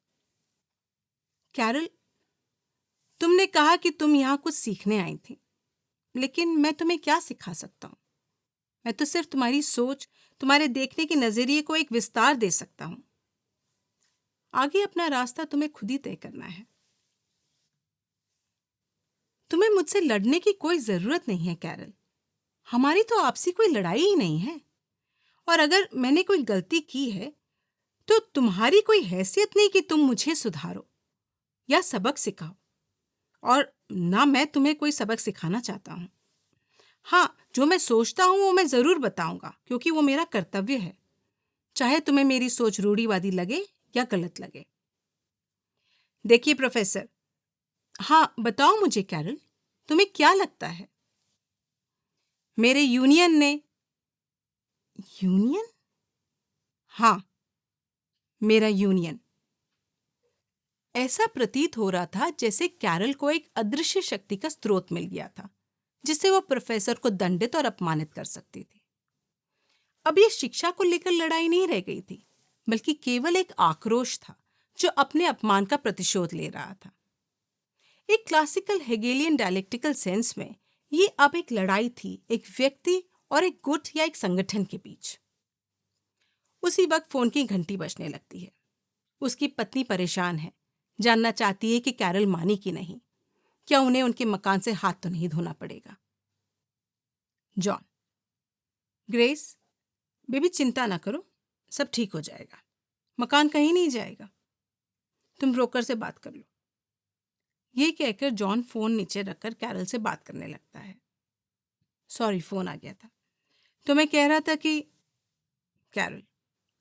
कैरल, तुमने कहा कि तुम यहाँ कुछ सीखने आई थी, लेकिन मैं तुम्हें क्या सिखा सकता हूँ? मैं तो सिर्फ तुम्हारी सोच, तुम्हारे देखने के नजरिए को एक विस्तार दे सकता हूँ। आगे अपना रास्ता तुम्हें खुद ही तय करना है। तुम्हें मुझसे लड़ने की कोई जरूरत नहीं है कैरल। हमारी तो आपसी कोई लड़ाई ही नहीं है। और अगर मैंने कोई गलती की है तो तुम्हारी कोई हैसियत नहीं कि तुम मुझे सुधारो या सबक सिखाओ। और ना मैं तुम्हें कोई सबक सिखाना चाहता हूँ। हाँ, जो मैं सोचता हूँ वो मैं जरूर बताऊंगा, क्योंकि वो मेरा कर्तव्य है, चाहे तुम्हें मेरी सोच रूढ़िवादी लगे या गलत लगे। देखिए प्रोफेसर। हाँ, बताओ मुझे कैरल, तुम्हें क्या लगता है? मेरे यूनियन ने। यूनियन? हाँ, मेरा यूनियन। ऐसा प्रतीत हो रहा था जैसे कैरल को एक अदृश्य शक्ति का स्रोत मिल गया था, जिससे वो प्रोफेसर को दंडित और अपमानित कर सकती थी। अब ये शिक्षा को लेकर लड़ाई नहीं रह गई थी, बल्कि केवल एक आक्रोश था जो अपने अपमान का प्रतिशोध ले रहा था। एक क्लासिकल हेगेलियन डायलेक्टिकल सेंस में ये अब एक लड़ाई थी, एक व्यक्ति और एक गुट या एक संगठन के बीच। उसी वक्त फोन की घंटी बजने लगती है। उसकी पत्नी परेशान है, जानना चाहती है कि कैरल मानी कि नहीं, क्या उन्हें उनके मकान से हाथ तो नहीं धोना पड़ेगा। जॉन। ग्रेस, बेबी चिंता ना करो, सब ठीक हो जाएगा, मकान कहीं नहीं जाएगा, तुम ब्रोकर से बात कर लो। ये कहकर जॉन फोन नीचे रखकर कैरल से बात करने लगता है। सॉरी, फोन आ गया था। तो मैं कह रहा था कि कैरल,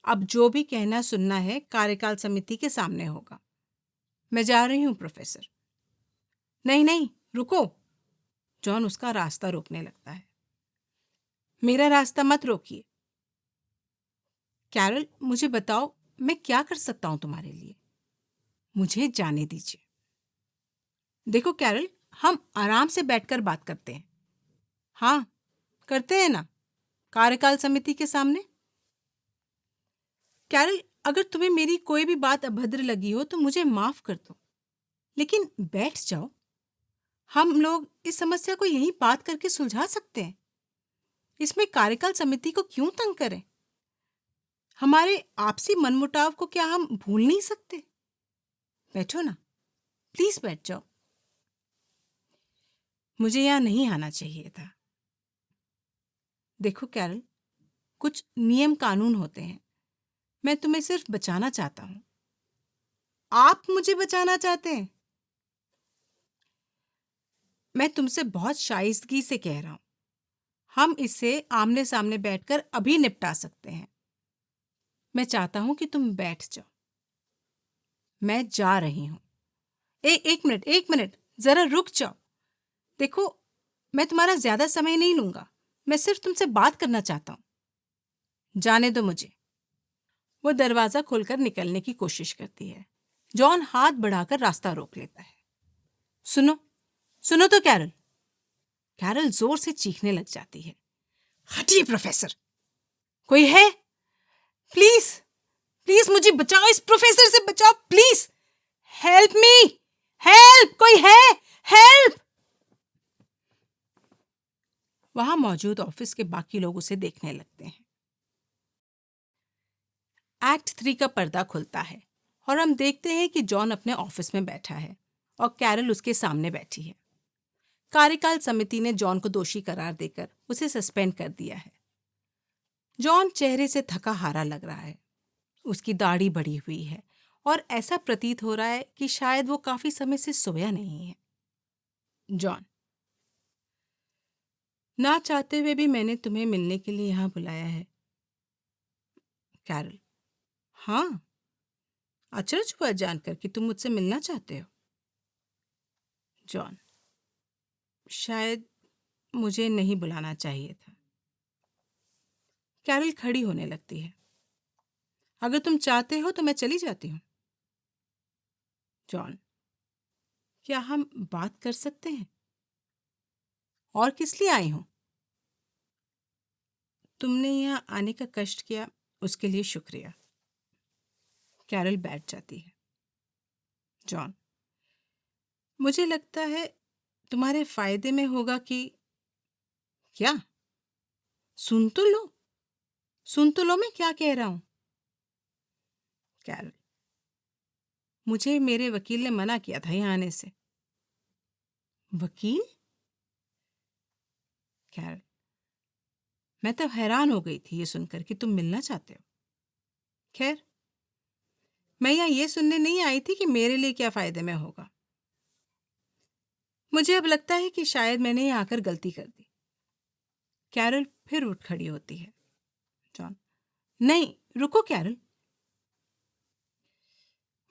अब जो भी कहना सुनना है कार्यकाल समिति के सामने होगा। मैं जा रही हूं प्रोफेसर। नहीं नहीं, रुको। जॉन उसका रास्ता रोकने लगता है। मेरा रास्ता मत रोकिए। कैरल, मुझे बताओ, मैं क्या कर सकता हूं तुम्हारे लिए? मुझे जाने दीजिए। देखो कैरल, हम आराम से बैठकर बात करते हैं। हाँ, करते हैं ना, कार्यकाल समिति के सामने। कैरल, अगर तुम्हें मेरी कोई भी बात अभद्र लगी हो तो मुझे माफ कर दो, लेकिन बैठ जाओ। हम लोग इस समस्या को यहीं बात करके सुलझा सकते हैं। इसमें कार्यकाल समिति को क्यों तंग करें? हमारे आपसी मनमुटाव को क्या हम भूल नहीं सकते? बैठो ना, प्लीज बैठ जाओ। मुझे यहां नहीं आना चाहिए था। देखो कैरल, कुछ नियम कानून होते हैं। मैं तुम्हें सिर्फ बचाना चाहता हूं। आप मुझे बचाना चाहते हैं? मैं तुमसे बहुत शाइस्तगी से कह रहा हूं, हम इसे आमने सामने बैठकर अभी निपटा सकते हैं। मैं चाहता हूं कि तुम बैठ जाओ। मैं जा रही हूं। एक मिनट, जरा रुक जाओ। देखो, मैं तुम्हारा ज्यादा समय नहीं लूंगा, मैं सिर्फ तुमसे बात करना चाहता हूं। जाने दो मुझे। वो दरवाजा खोलकर निकलने की कोशिश करती है। जॉन हाथ बढ़ाकर रास्ता रोक लेता है। सुनो, सुनो तो कैरल। कैरल जोर से चीखने लग जाती है। हटिए प्रोफेसर, कोई है? प्लीज, प्लीज मुझे बचाओ, इस प्रोफेसर से बचाओ प्लीज। हेल्प मी, हेल्प, कोई है? हेल्प। वहां मौजूद ऑफिस के बाकी लोग उसे देखने लगते हैं। एक्ट 3 का पर्दा खुलता है और हम देखते हैं कि जॉन अपने ऑफिस में बैठा है और कैरल उसके सामने बैठी है। कार्यकाल समिति ने जॉन को दोषी करार देकर उसे सस्पेंड कर दिया है। जॉन चेहरे से थका हारा लग रहा है। उसकी दाढ़ी बढ़ी हुई है और ऐसा प्रतीत हो रहा है कि शायद वो काफी समय से सोया नहीं है। जॉन, ना चाहते हुए भी मैंने तुम्हें मिलने के लिए यहां बुलाया है। कैरल, हाँ, अचरज हुआ जानकर कि तुम मुझसे मिलना चाहते हो। जॉन, शायद मुझे नहीं बुलाना चाहिए था। कैरल खड़ी होने लगती है। अगर तुम चाहते हो तो मैं चली जाती हूँ। जॉन, क्या हम बात कर सकते हैं? और किस लिए आई हूं? तुमने यहाँ आने का कष्ट किया, उसके लिए शुक्रिया। कैरल बैठ जाती है। जॉन, मुझे लगता है तुम्हारे फायदे में होगा कि क्या? सुन तो लो, सुन तो लो मैं क्या कह रहा हूं। कैरल, मुझे मेरे वकील ने मना किया था यहाँ आने से। वकील? कैरल, मैं तो हैरान हो गई थी ये सुनकर कि तुम मिलना चाहते हो। खैर, मैं यहाँ ये सुनने नहीं आई थी कि मेरे लिए क्या फायदे में होगा। मुझे अब लगता है कि शायद मैंने यहाँ आकर गलती कर दी। कैरल फिर उठ खड़ी होती है। जॉन, नहीं, रुको कैरल,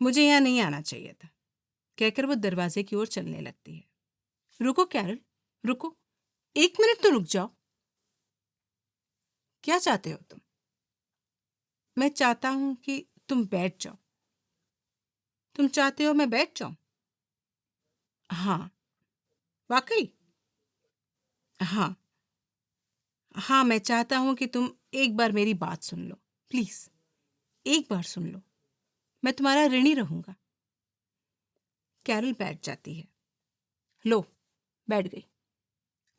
मुझे यहाँ नहीं आना चाहिए था, कहकर वो दरवाजे की ओर चलने लगती है। रुको कैरल, रुको, 1 मिनट तो रुक जाओ। क्या चाहते हो तुम? मैं चाहता हूं कि तुम बैठ जाओ। तुम चाहते हो मैं बैठ जाऊं? हाँ। वाकई? हाँ, हाँ, मैं चाहता हूं कि तुम एक बार मेरी बात सुन लो। प्लीज, एक बार सुन लो, मैं तुम्हारा ऋणी रहूंगा। कैरल बैठ जाती है। लो, बैठ गई।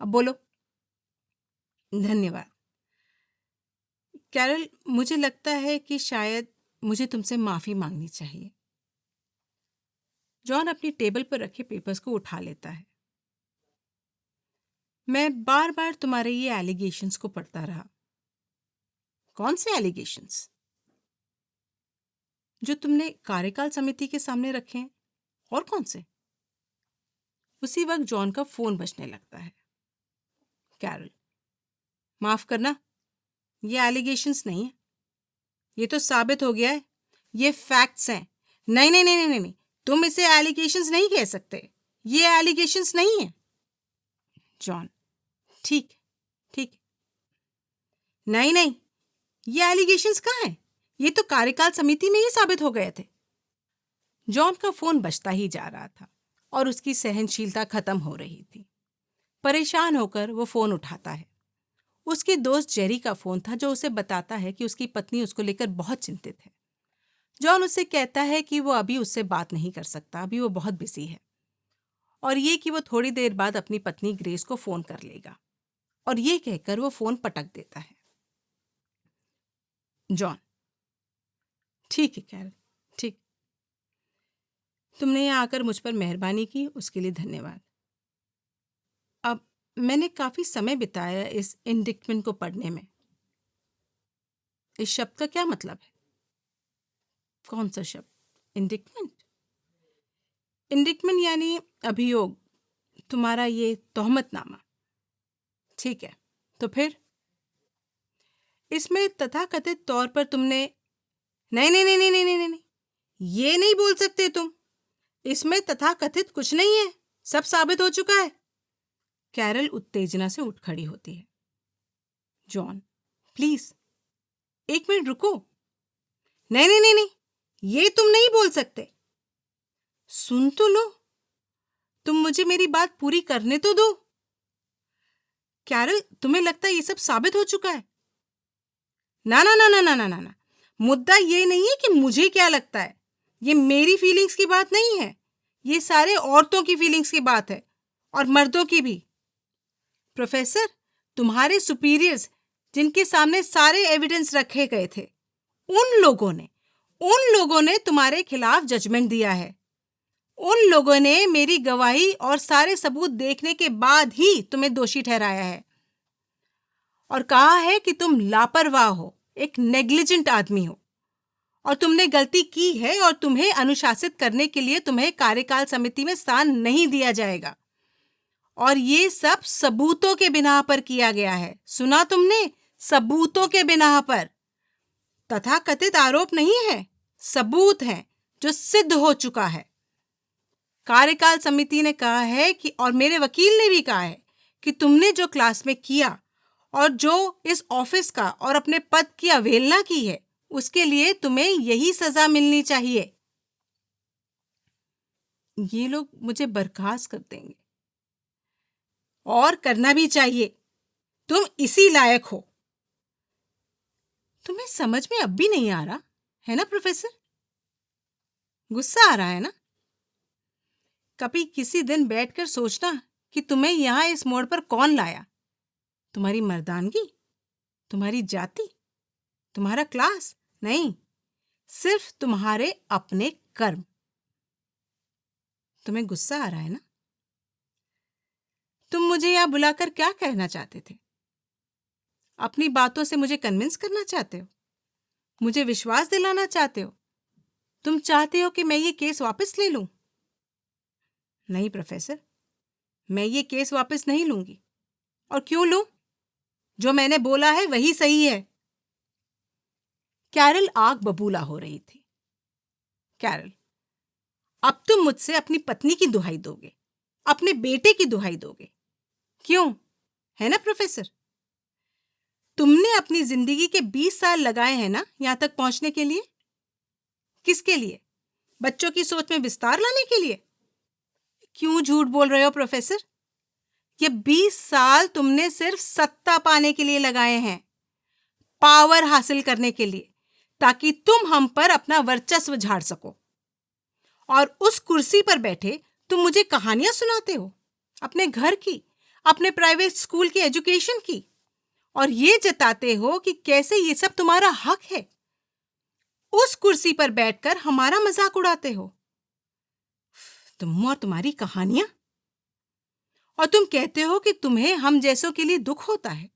अब बोलो। धन्यवाद। कैरल, मुझे लगता है कि शायद मुझे तुमसे माफी मांगनी चाहिए। जॉन अपनी टेबल पर रखे पेपर्स को उठा लेता है। मैं बार बार तुम्हारे ये एलिगेशंस को पढ़ता रहा। कौन से एलिगेशंस? जो तुमने कार्यकाल समिति के सामने रखे हैं। और कौन से? उसी वक्त जॉन का फोन बजने लगता है। कैरल, माफ करना, ये एलिगेशंस नहीं है, ये तो साबित हो गया है, ये फैक्ट्स हैं। नहीं नहीं नहीं नहीं नहीं नहीं, तुम इसे एलिगेशंस नहीं कह सकते, ये एलिगेशंस नहीं है। जॉन, ठीक, ठीक। नहीं नहीं, ये एलिगेशंस कहाँ हैं? ये तो कार्यकाल समिति में ही साबित हो गए थे। जॉन का फोन बजता ही जा रहा था और उसकी सहनशीलता खत्म हो रही थी। परेशान होकर वो फोन उठाता है। उसके दोस्त जेरी का फोन था, जो उसे बताता है कि उसकी पत्नी उसको लेकर बहुत चिंतित है। जॉन उससे कहता है कि वो अभी उससे बात नहीं कर सकता, अभी वो बहुत बिजी है, और ये कि वो थोड़ी देर बाद अपनी पत्नी ग्रेस को फोन कर लेगा, और ये कहकर वो फोन पटक देता है। जॉन, ठीक है कैरल, ठीक। तुमने यहाँ आकर मुझ पर मेहरबानी की, उसके लिए धन्यवाद। अब मैंने काफी समय बिताया इस इंडिक्टमेंट को पढ़ने में। इस शब्द का क्या मतलब है? कौन सा शब्द? इंडिक्टमेंट? इंडिक्टमेंट यानी अभियोग, तुम्हारा ये तोहमतनामा। ठीक है, तो फिर इसमें तथाकथित तौर पर तुमने नहीं नहीं नहीं नहीं नहीं नहीं नहीं, ये नहीं बोल सकते तुम। इसमें तथाकथित कुछ नहीं है, सब साबित हो चुका है। कैरल उत्तेजना से उठ खड़ी होती है। जॉन, प्लीज 1 मिनट रुको। नहीं नहीं नहीं नहीं, ये तुम नहीं बोल सकते। सुन तो लो, तुम मुझे मेरी बात पूरी करने तो दो। कैरल, तुम्हें लगता है ये सब साबित हो चुका है? ना ना ना ना ना ना ना ना, मुद्दा ये नहीं है कि मुझे क्या लगता है। ये मेरी फीलिंग्स की बात नहीं है, ये सारे औरतों की फीलिंग्स की बात है, और मर्दों की भी। प्रोफेसर, तुम्हारे सुपीरियर्स जिनके सामने सारे एविडेंस रखे गए थे, उन लोगों ने तुम्हारे खिलाफ जजमेंट दिया है। उन लोगों ने मेरी गवाही और सारे सबूत देखने के बाद ही तुम्हें दोषी ठहराया है और कहा है कि तुम लापरवाह हो, एक नेग्लिजेंट आदमी हो, और तुमने गलती की है और तुम्हें अनुशासित करने के लिए तुम्हें कार्यकाल समिति में स्थान नहीं दिया जाएगा। और ये सब सबूतों के बिना पर किया गया है। सुना तुमने? सबूतों के बिना पर। तथाकथित आरोप नहीं है, सबूत है जो सिद्ध हो चुका है। कार्यकाल समिति ने कहा है कि, और मेरे वकील ने भी कहा है कि तुमने जो क्लास में किया और जो इस ऑफिस का और अपने पद की अवहेलना की है, उसके लिए तुम्हें यही सजा मिलनी चाहिए। ये लोग मुझे बर्खास्त कर देंगे, और करना भी चाहिए। तुम इसी लायक हो। तुम्हें समझ में अब भी नहीं आ रहा है ना प्रोफेसर? गुस्सा आ रहा है ना? कभी किसी दिन बैठकर सोचना कि तुम्हें यहां इस मोड़ पर कौन लाया। तुम्हारी मर्दानगी, तुम्हारी जाति, तुम्हारा क्लास नहीं, सिर्फ तुम्हारे अपने कर्म। तुम्हें गुस्सा आ रहा है ना? तुम मुझे यहां बुलाकर क्या कहना चाहते थे? अपनी बातों से मुझे कन्विंस करना चाहते हो? मुझे विश्वास दिलाना चाहते हो? तुम चाहते हो कि मैं ये केस वापस ले लूं? नहीं प्रोफेसर, मैं ये केस वापस नहीं लूंगी। और क्यों लूं? जो मैंने बोला है वही सही है। कैरल आग बबूला हो रही थी। कैरल, अब तुम मुझसे अपनी पत्नी की दुहाई दोगे, अपने बेटे की दुहाई दोगे, क्यों? है ना प्रोफेसर? तुमने अपनी जिंदगी के 20 साल लगाए हैं ना यहां तक पहुंचने के लिए। किसके लिए? बच्चों की सोच में विस्तार लाने के लिए? क्यों झूठ बोल रहे हो प्रोफेसर? ये 20 साल तुमने सिर्फ सत्ता पाने के लिए लगाए हैं, पावर हासिल करने के लिए, ताकि तुम हम पर अपना वर्चस्व झाड़ सको। और उस कुर्सी पर बैठे तुम मुझे कहानियां सुनाते हो, अपने घर की, अपने प्राइवेट स्कूल की एजुकेशन की, और ये जताते हो कि कैसे ये सब तुम्हारा हक है। उस कुर्सी पर बैठकर हमारा मजाक उड़ाते हो, तुम और तुम्हारी कहानियां। और तुम कहते हो कि तुम्हें हम जैसों के लिए दुख होता है।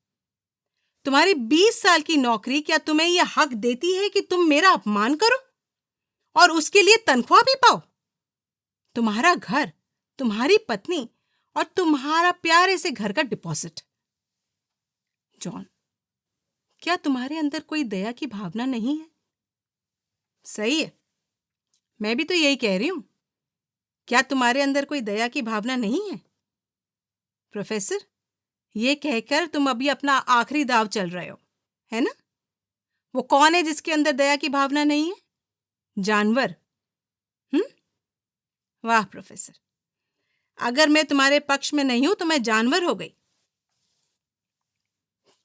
तुम्हारी 20 साल की नौकरी क्या तुम्हें यह हक देती है कि तुम मेरा अपमान करो और उसके लिए तनख्वाह भी पाओ? तुम्हारा घर, तुम्हारी पत्नी और तुम्हारा प्यारे से घर का डिपॉजिट। जॉन, क्या तुम्हारे अंदर कोई दया की भावना नहीं है? सही है, मैं भी तो यही कह रही हूं। क्या तुम्हारे अंदर कोई दया की भावना नहीं है? प्रोफेसर, ये कहकर तुम अभी अपना आखिरी दाव चल रहे हो, है ना? वो कौन है जिसके अंदर दया की भावना नहीं है? जानवर। वाह प्रोफेसर, अगर मैं तुम्हारे पक्ष में नहीं हूं तो मैं जानवर हो गई।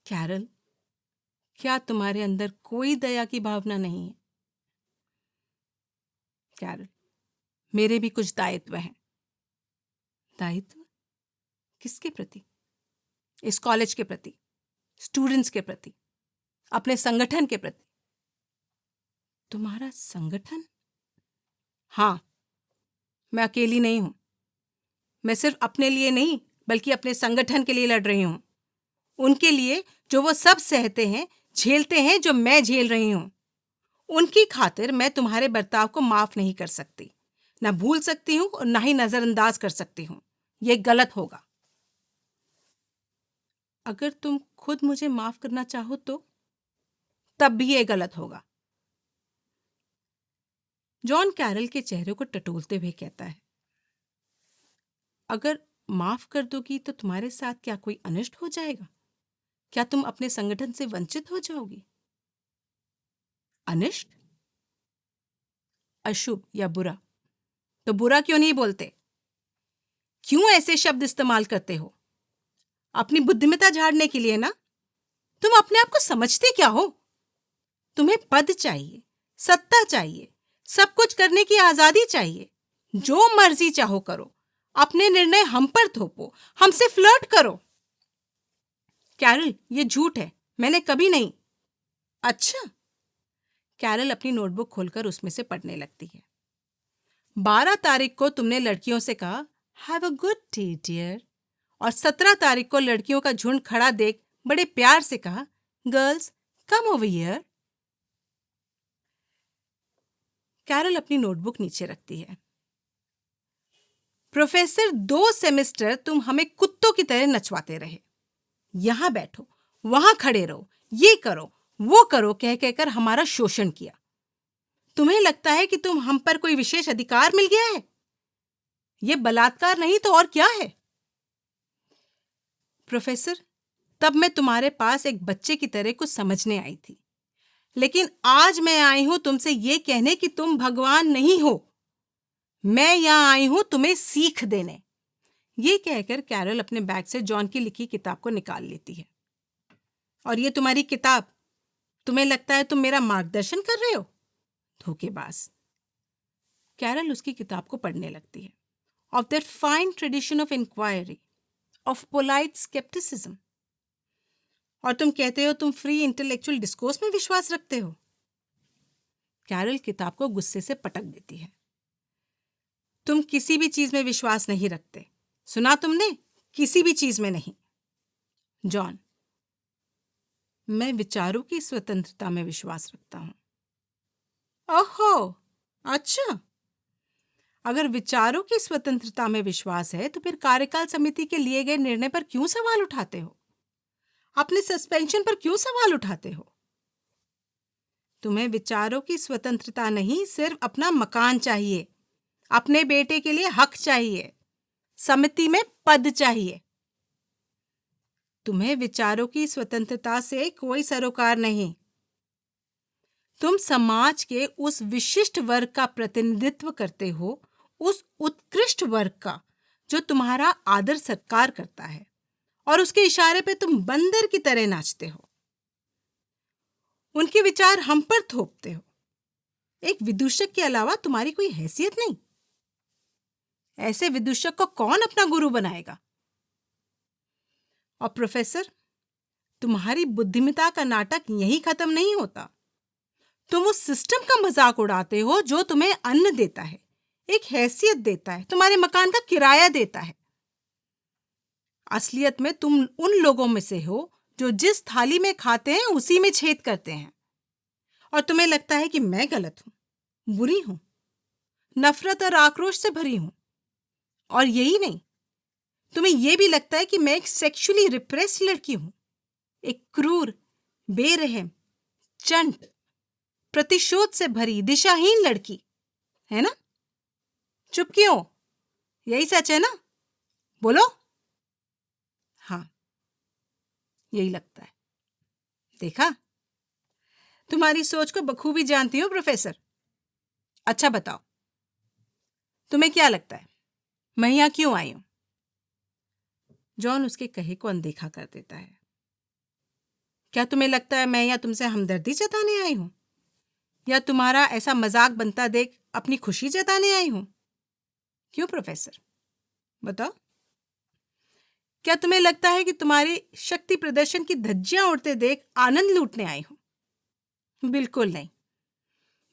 कैरल, क्या तुम्हारे अंदर कोई दया की भावना नहीं है? कैरल, मेरे भी कुछ दायित्व हैं। दायित्व? किसके प्रति? इस कॉलेज के प्रति, स्टूडेंट्स के प्रति, अपने संगठन के प्रति। तुम्हारा संगठन? हाँ, मैं अकेली नहीं हूं। मैं सिर्फ अपने लिए नहीं बल्कि अपने संगठन के लिए लड़ रही हूं। उनके लिए जो वो सब सहते हैं, झेलते हैं, जो मैं झेल रही हूं। उनकी खातिर मैं तुम्हारे बर्ताव को माफ नहीं कर सकती, ना भूल सकती हूं और ना ही नजरअंदाज कर सकती हूं। यह गलत होगा। अगर तुम खुद मुझे माफ करना चाहो तो तब भी यह गलत होगा। जॉन कैरल के चेहरे को टटोलते हुए कहता है, अगर माफ कर दोगी तो तुम्हारे साथ क्या कोई अनिष्ट हो जाएगा? क्या तुम अपने संगठन से वंचित हो जाओगी? अनिष्ट? अशुभ या बुरा? तो बुरा क्यों नहीं बोलते? क्यों ऐसे शब्द इस्तेमाल करते हो? अपनी बुद्धिमत्ता झाड़ने के लिए ना? तुम अपने आप को समझते क्या हो? तुम्हें पद चाहिए, सत्ता चाहिए, सब कुछ करने की आजादी चाहिए। जो मर्जी चाहो करो, अपने निर्णय हम पर थोपो, हमसे फ्लर्ट करो। कैरल, ये झूठ है, मैंने कभी नहीं। अच्छा। कैरल अपनी नोटबुक खोलकर उसमें से पढ़ने लगती है। 12 तारीख को तुमने लड़कियों से कहा have a good day dear, और 17 तारीख को लड़कियों का झुंड खड़ा देख बड़े प्यार से कहा girls come over here. Carol अपनी नोटबुक नीचे रखती है। प्रोफेसर, 2 सेमेस्टर तुम हमें कुत्तों की तरह नचवाते रहे। यहां बैठो, वहां खड़े रहो, ये करो, वो करो कह कहकर हमारा शोषण किया। तुम्हें लगता है कि तुम हम पर कोई विशेष अधिकार मिल गया है? ये बलात्कार नहीं तो और क्या है? प्रोफेसर, तब मैं तुम्हारे पास एक बच्चे की तरह कुछ समझने आई थी, लेकिन आज मैं आई हूं तुमसे ये कहने कि तुम भगवान नहीं हो। मैं यहां आई हूं तुम्हें सीख देने। ये कहकर कैरल अपने बैग से जॉन की लिखी किताब को निकाल लेती है। और ये तुम्हारी किताब, तुम्हें लगता है तुम मेरा मार्गदर्शन कर रहे हो? धोखेबाज। कैरल उसकी किताब को पढ़ने लगती है। Of that fine tradition of inquiry, of polite scepticism. और तुम कहते हो तुम फ्री इंटेलेक्चुअल डिस्कोर्स में विश्वास रखते हो। कैरल किताब को गुस्से से पटक देती है। तुम किसी भी चीज में विश्वास नहीं रखते, सुना तुमने? किसी भी चीज में नहीं। जॉन, मैं विचारों की स्वतंत्रता में विश्वास रखता हूं। ओहो, अच्छा। अगर विचारों की स्वतंत्रता में विश्वास है तो फिर कार्यकाल समिति के लिए गए निर्णय पर क्यों सवाल उठाते हो? अपने सस्पेंशन पर क्यों सवाल उठाते हो? तुम्हें विचारों की स्वतंत्रता नहीं, सिर्फ अपना मकान चाहिए, अपने बेटे के लिए हक चाहिए, समिति में पद चाहिए। तुम्हें विचारों की स्वतंत्रता से कोई सरोकार नहीं। तुम समाज के उस विशिष्ट वर्ग का प्रतिनिधित्व करते हो, उस उत्कृष्ट वर्ग का जो तुम्हारा आदर सत्कार करता है, और उसके इशारे पे तुम बंदर की तरह नाचते हो। उनके विचार हम पर थोपते हो। एक विदूषक के अलावा तुम्हारी कोई हैसियत नहीं। ऐसे विदूषक को कौन अपना गुरु बनाएगा? और प्रोफेसर, तुम्हारी बुद्धिमत्ता का नाटक यहीं खत्म नहीं होता। तुम उस सिस्टम का मजाक उड़ाते हो जो तुम्हें अन्न देता है, एक हैसियत देता है, तुम्हारे मकान का किराया देता है। असलियत में तुम उन लोगों में से हो जो जिस थाली में खाते हैं उसी में छेद करते हैं। और तुम्हें लगता है कि मैं गलत हूं, बुरी हूं, नफरत और आक्रोश से भरी हूं। और यही नहीं, तुम्हें यह भी लगता है कि मैं एक सेक्सुअली रिप्रेस्ड लड़की हूं, एक क्रूर, बेरहम, चंट, प्रतिशोध से भरी, दिशाहीन लड़की, है ना? चुप क्यों? यही सच है ना? बोलो। हाँ, यही लगता है। देखा, तुम्हारी सोच को बखूबी जानती हूं प्रोफेसर। अच्छा बताओ, तुम्हें क्या लगता है मैं यहां क्यों आई हूं? जॉन उसके कहे को अनदेखा कर देता है। क्या तुम्हें लगता है मैं यहां तुमसे हमदर्दी जताने आई हूं, या तुम्हारा ऐसा मजाक बनता देख अपनी खुशी जताने आई हूं? क्यों प्रोफेसर, बताओ। क्या तुम्हें लगता है कि तुम्हारी शक्ति प्रदर्शन की धज्जियां उड़ते देख आनंद लूटने आई हूं? बिल्कुल नहीं।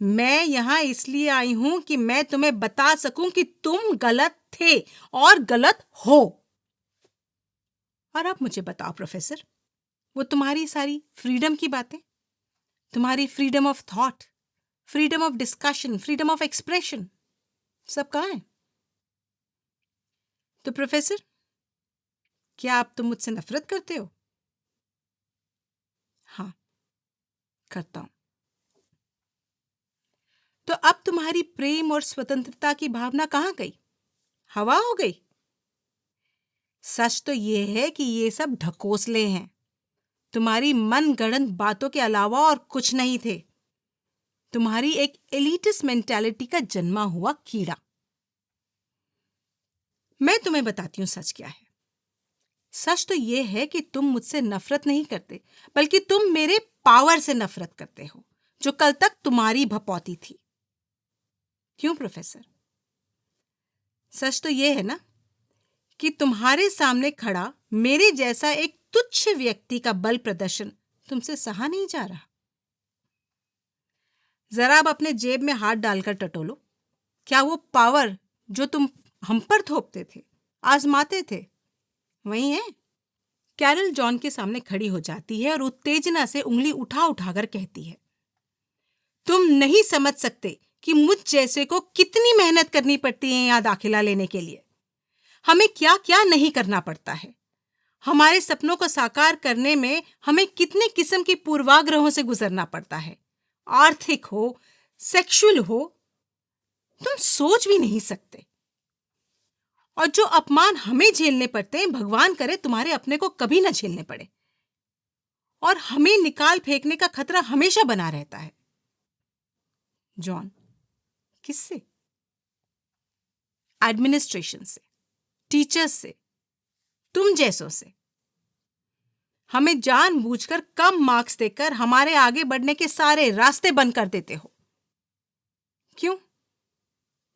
मैं यहां इसलिए आई हूं कि मैं तुम्हें बता सकूं कि तुम गलत थे और गलत हो। और अब मुझे बताओ प्रोफेसर, वो तुम्हारी सारी फ्रीडम की बातें, तुम्हारी freedom of thought, freedom of discussion, freedom of expression, सब कहां है? तो प्रोफेसर, क्या अब तुम मुझसे नफरत करते हो? हाँ, करता हूं। तो अब तुम्हारी प्रेम और स्वतंत्रता की भावना कहां गई? हवा हो गई? सच तो ये है कि ये सब ढकोसले हैं, तुम्हारी मनगढ़ंत बातों के अलावा और कुछ नहीं थे। तुम्हारी एक एलिटिस्ट मेंटालिटी का जन्मा हुआ कीड़ा। मैं तुम्हें बताती हूं सच क्या है। सच तो ये है कि तुम मुझसे नफरत नहीं करते, बल्कि तुम मेरे पावर से नफरत करते हो, जो कल तक तुम्हारी भपौती थी। क्यों प्रोफेसर? सच तो ये है ना कि तुम्हारे सामने खड़ा मेरे जैसा एक तुच्छ व्यक्ति का बल प्रदर्शन तुमसे सहा नहीं जा रहा। जरा अब अपने जेब में हाथ डालकर टटोलो। क्या वो पावर जो तुम हम पर थोपते थे, आजमाते थे, वही है? कैरल जॉन के सामने खड़ी हो जाती है और उत्तेजना से उंगली उठा उठाकर कहती है, तुम नहीं समझ सकते कि मुझ जैसे को कितनी मेहनत करनी पड़ती है यहां दाखिला लेने के लिए। हमें क्या क्या नहीं करना पड़ता है। हमारे सपनों को साकार करने में हमें कितने किस्म की पूर्वाग्रहों से गुजरना पड़ता है। आर्थिक हो, सेक्सुअल हो, तुम सोच भी नहीं सकते। और जो अपमान हमें झेलने पड़ते हैं, भगवान करे तुम्हारे अपने को कभी न झेलने पड़े। और हमें निकाल फेंकने का खतरा हमेशा बना रहता है। जॉन, किससे? एडमिनिस्ट्रेशन से, टीचर्स से, तुम जैसों से। हमें जानबूझकर कम मार्क्स देकर हमारे आगे बढ़ने के सारे रास्ते बंद कर देते हो। क्यों?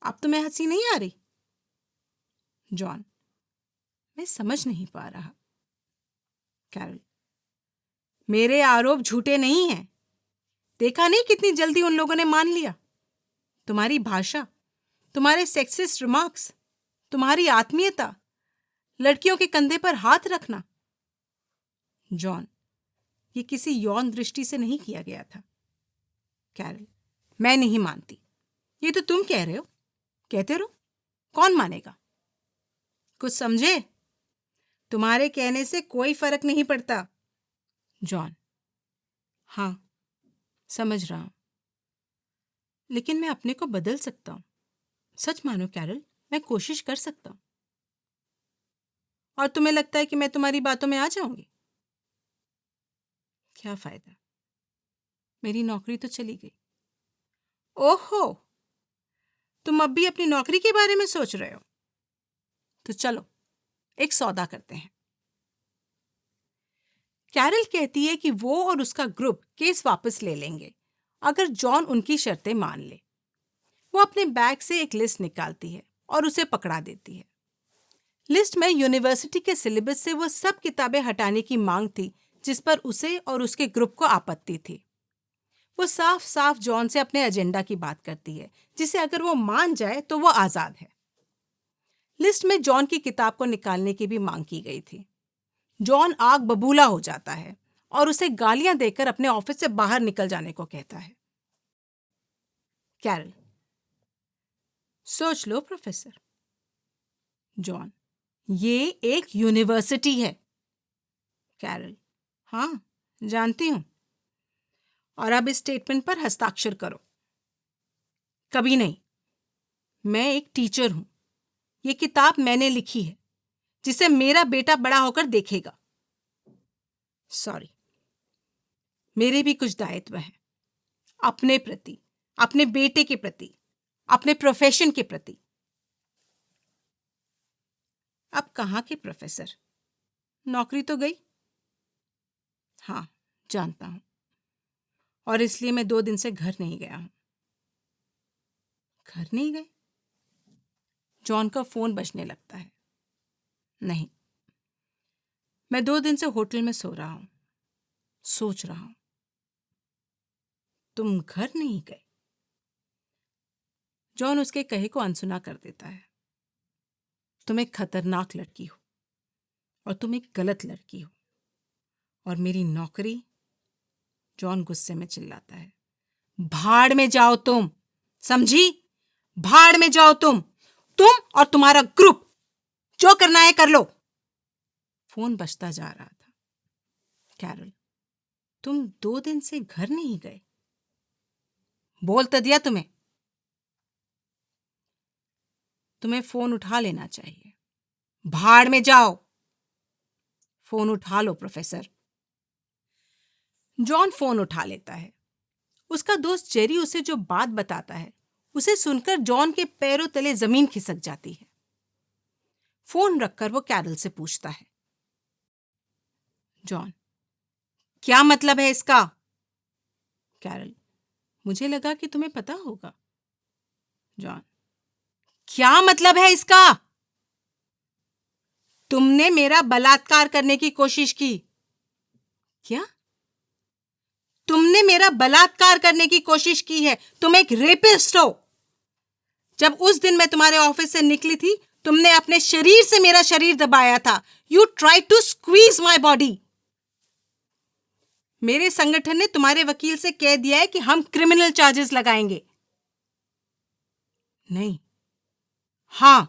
अब तुम्हें हंसी नहीं आ रही? जॉन, मैं समझ नहीं पा रहा। कैरल, मेरे आरोप झूठे नहीं हैं। देखा नहीं कितनी जल्दी उन लोगों ने मान लिया। तुम्हारी भाषा, तुम्हारे सेक्सिस्ट रिमार्क्स, तुम्हारी आत्मीयता, लड़कियों के कंधे पर हाथ रखना। जॉन, ये किसी यौन दृष्टि से नहीं किया गया था। कैरल, मैं नहीं मानती। ये तो तुम कह रहे हो। कहते रहो, कौन मानेगा? कुछ समझे? तुम्हारे कहने से कोई फर्क नहीं पड़ता। जॉन, हाँ, समझ रहा हूं, लेकिन मैं अपने को बदल सकता हूं। सच मानो कैरल, मैं कोशिश कर सकता हूं। और तुम्हें लगता है कि मैं तुम्हारी बातों में आ जाऊंगी? क्या फायदा, मेरी नौकरी तो चली गई। ओहो, तुम अब भी अपनी नौकरी के बारे में सोच रहे हो? तो चलो, एक सौदा करते हैं। कैरल कहती है कि वो और उसका ग्रुप केस वापस ले लेंगे अगर जॉन उनकी शर्तें मान ले। वो अपने बैग से एक लिस्ट निकालती है और उसे पकड़ा देती है। लिस्ट में यूनिवर्सिटी के सिलेबस से वो सब किताबें हटाने की मांग थी जिस पर उसे और उसके ग्रुप को आपत्ति थी। वो साफ साफ जॉन से अपने एजेंडा की बात करती है, जिसे अगर वो मान जाए तो वो आजाद है। लिस्ट में जॉन की किताब को निकालने की भी मांग की गई थी। जॉन आग बबूला हो जाता है और उसे गालियां देकर अपने ऑफिस से बाहर निकल जाने को कहता है। कैरल, सोच लो प्रोफेसर। जॉन, ये एक यूनिवर्सिटी है। कैरल, हाँ, जानती हूं। और अब इस स्टेटमेंट पर हस्ताक्षर करो। कभी नहीं। मैं एक टीचर हूं। ये किताब मैंने लिखी है, जिसे मेरा बेटा बड़ा होकर देखेगा। सॉरी, मेरे भी कुछ दायित्व हैं, अपने प्रति, अपने बेटे के प्रति, अपने प्रोफेशन के प्रति। अब कहाँ के प्रोफेसर? नौकरी तो गई। हाँ, जानता हूं, और इसलिए मैं 2 दिन से घर नहीं गया हूं। घर नहीं गए? जॉन का फोन बजने लगता है। नहीं, मैं 2 दिन से होटल में सो रहा हूं, सोच रहा हूं। तुम घर नहीं गए? जॉन उसके कहे को अनसुना कर देता है। तुम एक खतरनाक लड़की हो, और तुम एक गलत लड़की हो, और मेरी नौकरी। जॉन गुस्से में चिल्लाता है, भाड़ में जाओ तुम, समझी? भाड़ में जाओ तुम और तुम्हारा ग्रुप। जो करना है कर लो। फोन बजता जा रहा था। कैरल, तुम 2 दिन से घर नहीं गए? बोल तो दिया तुम्हें। तुम्हें फोन उठा लेना चाहिए। भाड़ में जाओ। फोन उठा लो प्रोफेसर। जॉन फोन उठा लेता है। उसका दोस्त जेरी उसे जो बात बताता है उसे सुनकर जॉन के पैरों तले जमीन खिसक जाती है। फोन रखकर वो कैरल से पूछता है, जॉन, क्या मतलब है इसका? कैरल, मुझे लगा कि तुम्हें पता होगा। जॉन, क्या मतलब है इसका? तुमने मेरा बलात्कार करने की कोशिश की। क्या? तुमने मेरा बलात्कार करने की कोशिश की है। तुम एक रेपिस्ट हो। जब उस दिन मैं तुम्हारे ऑफिस से निकली थी, तुमने अपने शरीर से मेरा शरीर दबाया था। You try to squeeze my body. मेरे संगठन ने तुम्हारे वकील से कह दिया है कि हम क्रिमिनल चार्जेस लगाएंगे। नहीं, हां,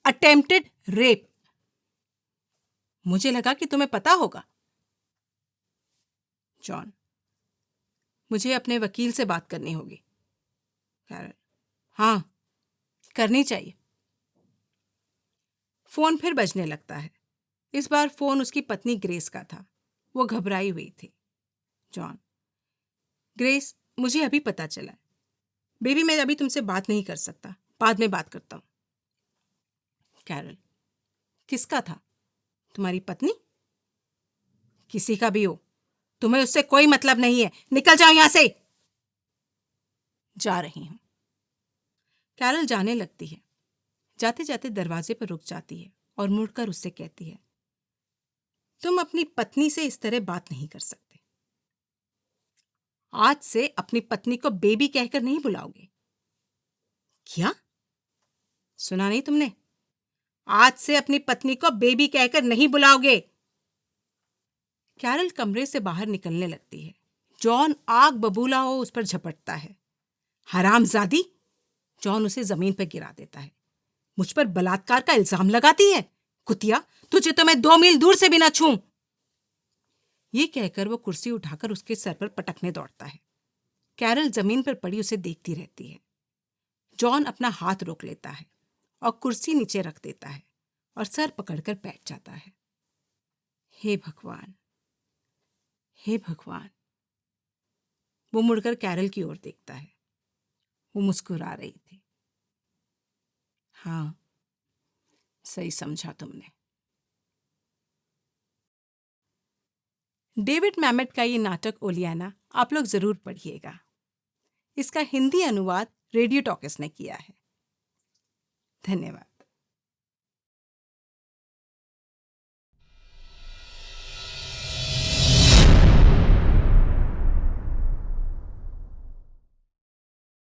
अटेम्प्टेड रेप। मुझे लगा कि तुम्हें पता होगा। जॉन, मुझे अपने वकील से बात करनी होगी। कैरल, हां, करनी चाहिए। फोन फिर बजने लगता है। इस बार फोन उसकी पत्नी ग्रेस का था। वो घबराई हुई थी। जॉन, ग्रेस, मुझे अभी पता चला। बेबी, मैं अभी तुमसे बात नहीं कर सकता, बाद में बात करता हूं। कैरल, किसका था? तुम्हारी पत्नी? किसी का भी हो, तुम्हें उससे कोई मतलब नहीं है। निकल जाओ यहां से। जा रही हूं। कैरल जाने लगती है। जाते जाते दरवाजे पर रुक जाती है और मुड़कर उससे कहती है, तुम अपनी पत्नी से इस तरह बात नहीं कर सकते। आज से अपनी पत्नी को बेबी कहकर नहीं बुलाओगे। क्या? सुना नहीं तुमने? आज से अपनी पत्नी को बेबी कहकर नहीं बुलाओगे। कैरल कमरे से बाहर निकलने लगती है। जॉन आग बबूला हो उस पर झपटता है। हरामजादी! जॉन उसे जमीन पर गिरा देता है। मुझ पर बलात्कार का इल्जाम लगाती है? कुतिया, तुझे तो मैं 2 मील दूर से भी ना छूं। ये कहकर वो कुर्सी उठाकर उसके सर पर पटकने दौड़ता है। कैरल जमीन पर पड़ी उसे देखती रहती है। जॉन अपना हाथ रोक लेता है और कुर्सी नीचे रख देता है और सर पकड़कर बैठ जाता है। हे भगवान, हे भगवान! वो मुड़कर कैरल की ओर देखता है। वो मुस्कुरा रही थी। हाँ, सही समझा तुमने। डेविड मैमेट का ये नाटक ओलियाना आप लोग जरूर पढ़िएगा। इसका हिंदी अनुवाद रेडियो टॉकीज ने किया है। धन्यवाद।